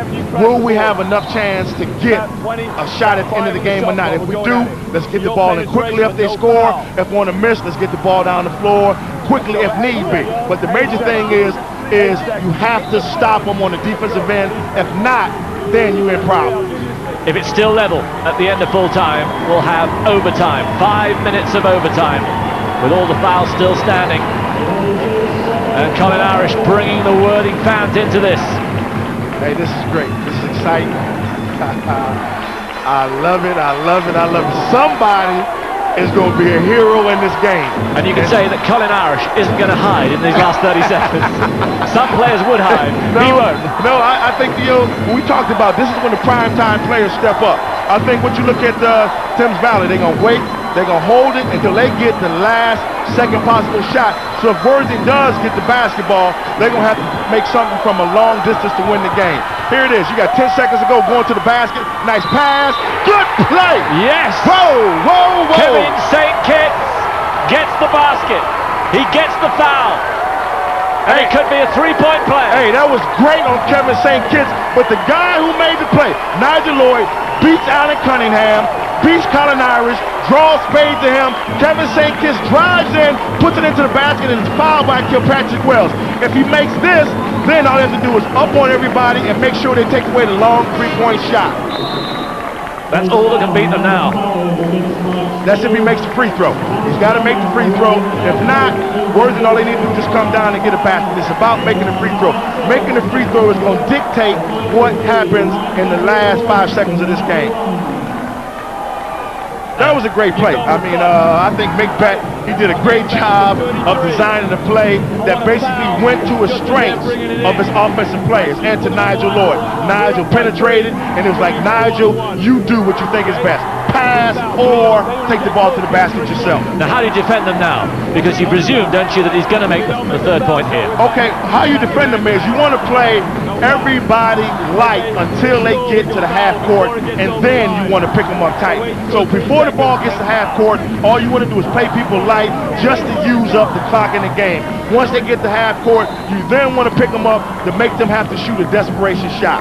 Will we have enough chance to get a shot at the end of the game or not? If we do, let's get the ball in quickly if they score. If we want to miss, let's get the ball down the floor quickly if need be. But the major thing is you have to stop them on the defensive end. If not, then you're in problems. If it's still level at the end of full time, we'll have overtime. 5 minutes of overtime with all the fouls still standing. And Colin Irish bringing the Worthing fans into this. Hey, this is great. This is exciting. I love it. I love it. I love it. Somebody is going to be a hero in this game. And you can say that Colin Irish isn't going to hide in these last 30 seconds. Some players would hide. He won't. No, I think, when we talked about this is when the primetime players step up. I think when you look at Thames Valley, they're going to wait. They're going to hold it until they get the last second possible shot. So if Worthing does get the basketball, they're going to have to make something from a long distance to win the game. Here it is. You got 10 seconds to go going to the basket. Nice pass. Good play. Yes. Whoa. Kevin St. Kitts gets the basket. He gets the foul. And it could be a three-point play. Hey, that was great on Kevin St. Kitts, but the guy who made the play, Nigel Lloyd, beats Alan Cunningham, beats Colin Irish, draws spade to him. Kevin St. Kitts drives in, puts it into the basket, and is fouled by Kilpatrick Wells. If he makes this, then all he has to do is up on everybody and make sure they take away the long three-point shot. That's all that can beat them now. That's if he makes the free throw. He's got to make the free throw. If not, Worthing, all they need to do is just come down and get a basket. It's about making the free throw. Making the free throw is going to dictate what happens in the last 5 seconds of this game. That was a great play. I mean, I think McBeth, he did a great job of designing a play that basically went to his strengths of his offensive players and to Nigel Lloyd. Nigel penetrated, and it was like, Nigel, you do what you think is best. Pass or take the ball to the basket yourself. Now, how do you defend them now? Because you presume, don't you, that he's going to make the third point here. Okay, how you defend them is you want to play everybody light until they get to the half court, and then you want to pick them up tight. So before the ball gets to half court, all you want to do is play people light just to use up the clock in the game. Once they get to half court, you then want to pick them up to make them have to shoot a desperation shot.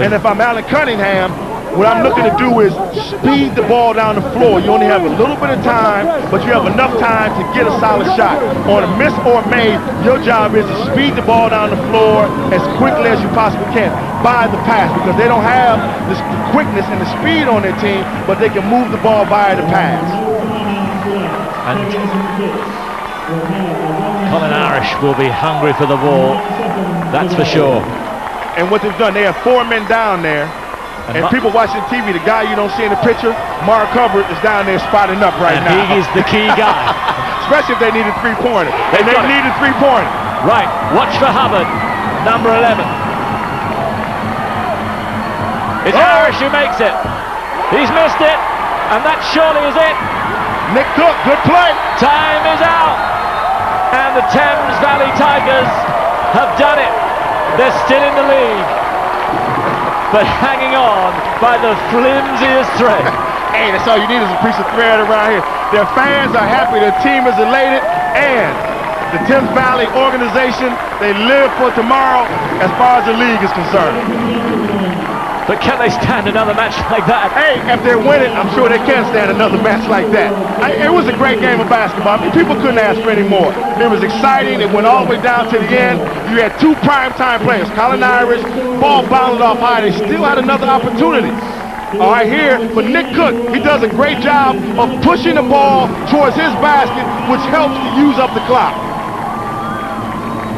And if I'm Alan Cunningham, what I'm looking to do is speed the ball down the floor. You only have a little bit of time, but you have enough time to get a solid shot. On a miss or a made, your job is to speed the ball down the floor as quickly as you possibly can by the pass, because they don't have the quickness and the speed on their team, but they can move the ball via the pass. And Colin Irish will be hungry for the ball, that's for sure. And what they've done, they have 4 men down there. And people watching TV, the guy you don't see in the picture, Mark Hubbard, is down there spotting up right now. And he is the key guy. Especially if they need a three-pointer. And they need a three-pointer. Right, watch for Hubbard, number 11. It's Irish who makes it. He's missed it, and that surely is it. Nick Cook, good play. Time is out. And the Thames Valley Tigers have done it. They're still in the league, but hanging on by the flimsiest thread. Hey, that's all you need is a piece of thread around here. Their fans are happy, their team is elated, and the Thames Valley organization, they live for tomorrow as far as the league is concerned. But can they stand another match like that? Hey, if they're winning, I'm sure they can stand another match like that. It was a great game of basketball. I mean, people couldn't ask for any more. It was exciting. It went all the way down to the end. You had 2 primetime players, Colin Irish, ball bounced off high. They still had another opportunity. All right, here, but Nick Cook, he does a great job of pushing the ball towards his basket, which helps to use up the clock.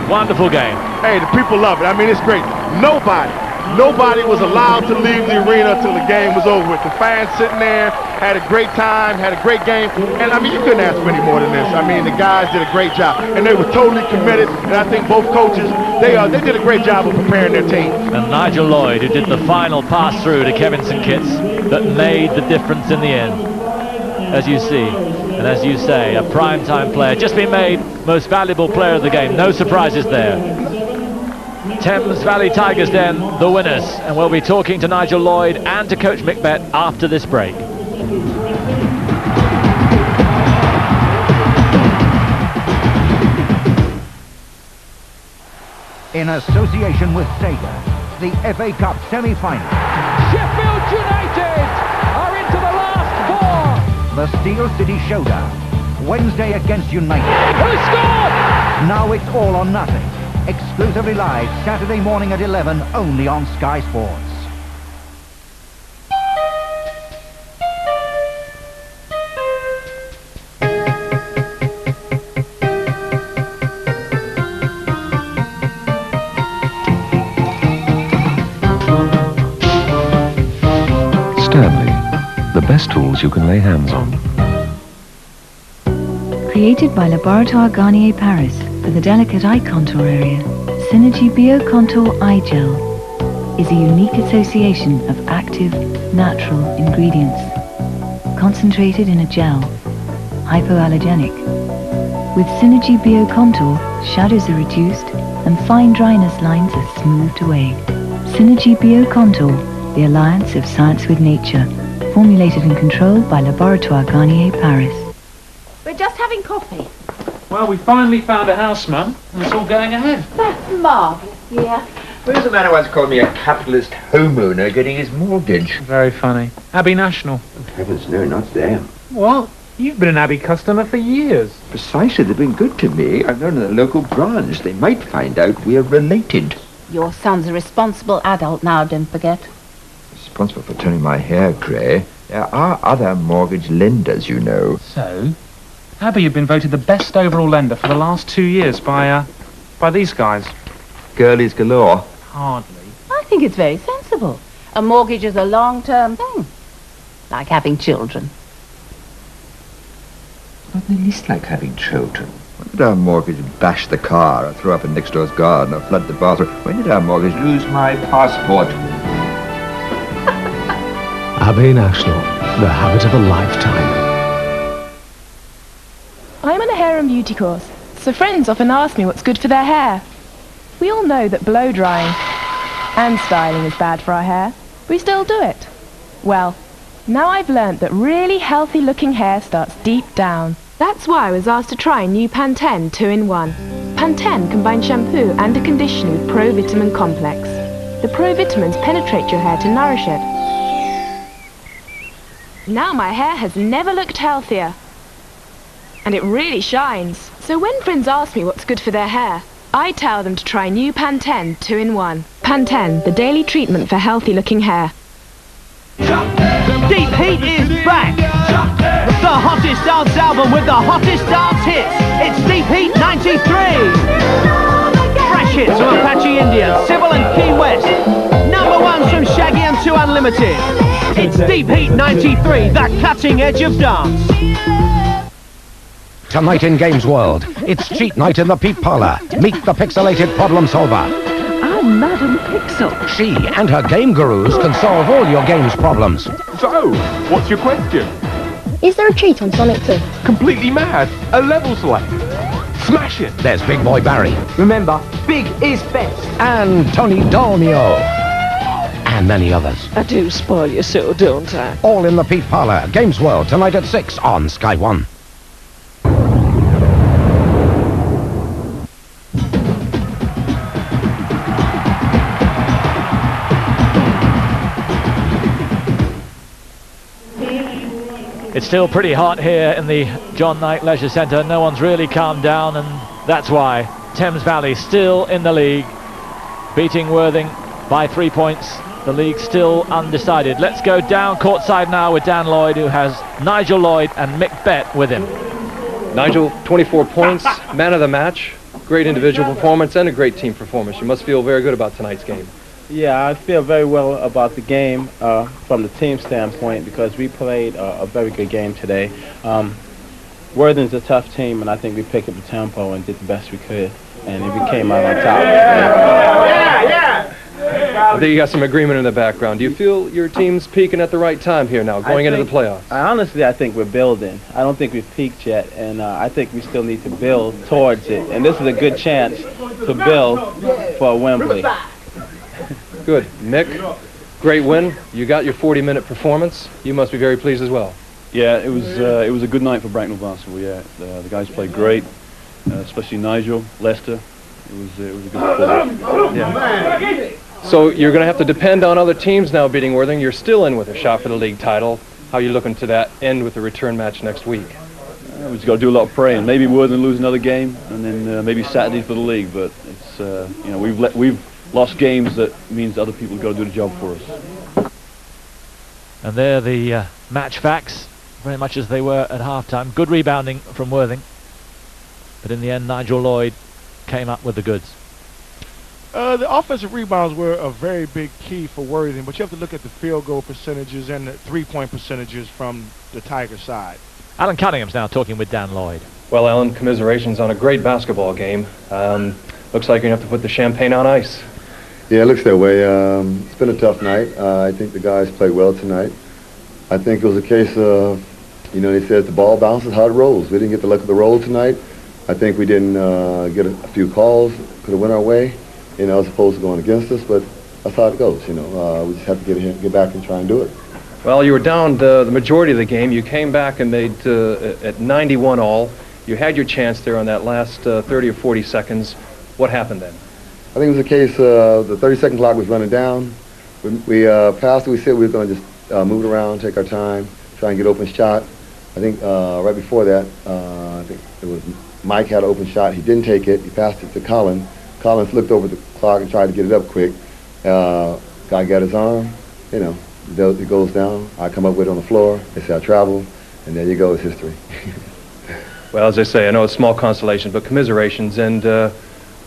Wonderful game. Hey, the people love it. I mean, it's great. Nobody was allowed to leave the arena until the game was over with. The fans sitting there had a great time, had a great game, and I mean, you couldn't ask for any more than this. I mean, the guys did a great job, and they were totally committed, and I think both coaches, they did a great job of preparing their team. And Nigel Lloyd, who did the final pass through to Kevin St. Kitts that made the difference in the end, as you see. And as you say, a primetime player, just been made most valuable player of the game. No surprises there. Thames Valley Tigers then, the winners. And we'll be talking to Nigel Lloyd and to Coach McBeth after this break. In association with Sega, the FA Cup semi-final. Sheffield United are into the last 4. The Steel City Showdown. Wednesday against United. Who scored? Now it's all or nothing. Exclusively live Saturday morning at 11 only on Sky Sports. Stanley, the best tools you can lay hands on. Created by Laboratoire Garnier Paris for the delicate eye contour area, Synergy Bio Contour Eye Gel is a unique association of active, natural ingredients, concentrated in a gel, hypoallergenic. With Synergy Bio Contour, shadows are reduced and fine dryness lines are smoothed away. Synergy Bio Contour, the alliance of science with nature, formulated and controlled by Laboratoire Garnier Paris. having coffee? Well, we finally found a house, Mum, and it's all going ahead. That's marvellous, yeah. Where's the man who once called me a capitalist homeowner getting his mortgage? Very funny. Abbey National. Heavens, no, not them. What? You've been an Abbey customer for years. Precisely, they've been good to me. I've known the local branch. They might find out we're related. Your son's a responsible adult now, don't forget. Responsible for turning my hair grey. There are other mortgage lenders, you know. So, Abbey have been voted the best overall lender for the last 2 years by these guys. Girlies galore. Hardly. I think it's very sensible. A mortgage is a long-term thing. Like having children. Not the least like having children. When did our mortgage bash the car, or throw up in next door's garden, or flood the bathroom? When did our mortgage lose my passport? Abbey National, the habit of a lifetime. I'm on a hair and beauty course, so friends often ask me what's good for their hair. We all know that blow drying and styling is bad for our hair. We still do it. Well, now I've learnt that really healthy looking hair starts deep down. That's why I was asked to try new Pantene 2-in-1. Pantene combines shampoo and a conditioner with Pro Vitamin Complex. The Pro Vitamins penetrate your hair to nourish it. Now my hair has never looked healthier. And it really shines. So when friends ask me what's good for their hair, I tell them to try new Pantene 2-in-1. Pantene, the daily treatment for healthy looking hair. Deep Heat is back! The hottest dance album with the hottest dance hits. It's Deep Heat 93! Fresh hits from Apache India, Sybil and Key West. Number ones from Shaggy and 2 Unlimited. It's Deep Heat 93, the cutting edge of dance. Tonight in Games World, it's cheat night in the Peep Parlour. Meet the pixelated problem solver. I'm Madam Pixel. She and her game gurus can solve all your game's problems. So, what's your question? Is there a cheat on Sonic 2? Completely mad. A level select. Smash it. There's Big Boy Barry. Remember, big is best. And Tony Dolmio. And many others. I do spoil you so, don't I? All in the Peep Parlour. Games World tonight at 6 on Sky 1. It's still pretty hot here in the John Knight Leisure Centre. No one's really calmed down, and that's why Thames Valley still in the league, beating Worthing by 3 points. The league still undecided. Let's go down courtside now with Dan Lloyd, who has Nigel Lloyd and Mick Bett with him. Nigel, 24 points, man of the match, great individual performance and a great team performance. You must feel very good about tonight's game. Yeah, I feel very well about the game from the team standpoint because we played a very good game today. Worthing's a tough team, and I think we picked up the tempo and did the best we could, and we came out on top. I think you got some agreement in the background. Do you feel your team's peaking at the right time here now, going into the playoffs? Honestly, I think we're building. I don't think we've peaked yet, and I think we still need to build towards it. And this is a good chance to build for Wembley. Good. Mick, great win. You got your 40-minute performance. You must be very pleased as well. Yeah, it was a good night for Bracknell basketball. Yeah, the guys played great, especially Nigel, Lester. It was a good performance. Yeah. So you're going to have to depend on other teams now beating Worthing. You're still in with a shot for the league title. How are you looking to that end with the return match next week? We just got to do a lot of praying. Maybe Worthing lose another game, and then maybe Saturday for the league. But it's you know, we've lost games that means other people got to do the job for us. And there the match facts, very much as they were at halftime. Good rebounding from Worthing, but in the end Nigel Lloyd came up with the goods. The offensive rebounds were a very big key for Worthing, but you have to look at the field goal percentages and the three-point percentages from the Tiger side. Alan Cunningham's now talking with Dan Lloyd. Well, Alan, commiserations on a great basketball game. Looks like you're going to have to put the champagne on ice. Yeah, it looks that way. It's been a tough night. I think the guys played well tonight. I think it was a case of, you know, they said the ball bounces how it rolls. We didn't get the luck of the roll tonight. I think we didn't get a few calls. Could have went our way, you know, as opposed to going against us, but that's how it goes, you know. We just have to get back and try and do it. Well, you were down the majority of the game. You came back and made at 91 all. You had your chance there on that last 30 or 40 seconds. What happened then? I think it was a case the 30-second clock was running down. We passed it. We said we were going to just move it around, take our time, try and get open shot. I think right before that, I think it was Mike had an open shot. He didn't take it. He passed it to Colin. Collins looked over the clock and tried to get it up quick. Guy got his arm, you know, it goes down. I come up with it on the floor. They say I travel, and there you go, it's history. Well, as I say, I know it's small consolation, but commiserations, and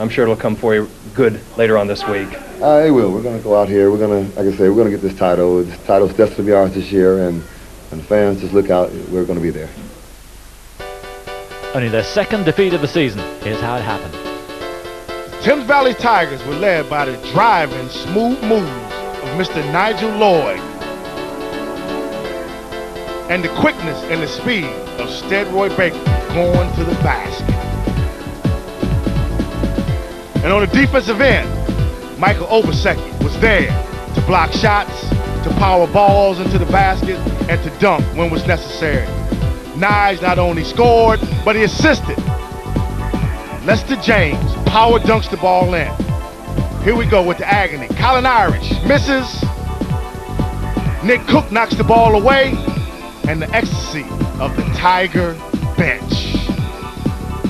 I'm sure it'll come for you good later on this week. It will. We're going to go out here. We're going to, like I say, we're going to get this title. This title's destined to be ours this year, and the fans just look out. We're going to be there. Only their second defeat of the season. Here's how it happened. Thames Valley Tigers were led by the driving, smooth moves of Mr. Nigel Lloyd and the quickness and the speed of Steadroy Baker going to the basket. And on the defensive end, Michael Obaseki was there to block shots, to power balls into the basket, and to dunk when was necessary. Nige not only scored, but he assisted. Lester James power dunks the ball in. Here we go with the agony. Colin Irish misses. Nick Cook knocks the ball away. And the ecstasy of the Tiger bench.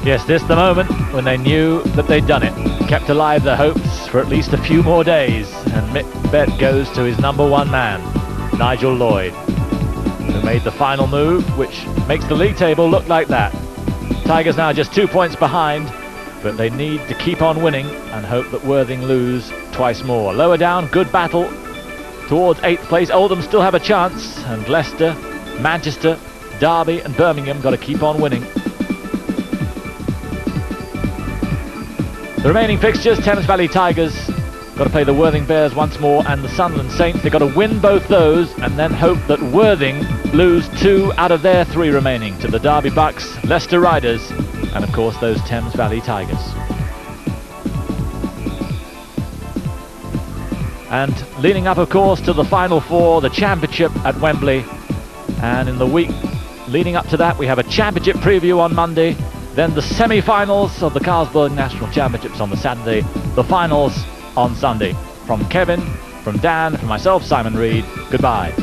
Yes, this the moment when they knew that they'd done it. Kept alive their hopes for at least a few more days. And Mick bet goes to his number one man, Nigel Lloyd, who made the final move, which makes the league table look like that. Tigers now just 2 points behind, but they need to keep on winning and hope that Worthing lose twice more. Lower down, good battle towards 8th place. Oldham still have a chance, and Leicester, Manchester, Derby and Birmingham got to keep on winning. The remaining fixtures, Thames Valley Tigers got to play the Worthing Bears once more, and the Sunderland Saints. They've got to win both those and then hope that Worthing lose 2 out of their 3 remaining to the Derby Bucks, Leicester Riders, and of course those Thames Valley Tigers. And leading up, of course, to the Final Four, the Championship at Wembley. And in the week leading up to that, we have a Championship preview on Monday, then the semi-finals of the Carlsberg National Championships on the Saturday, the finals on Sunday. From Kevin, from Dan, from myself, Simon Reed, goodbye.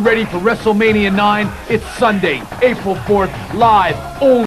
Ready for WrestleMania 9? It's Sunday, April 4th, live only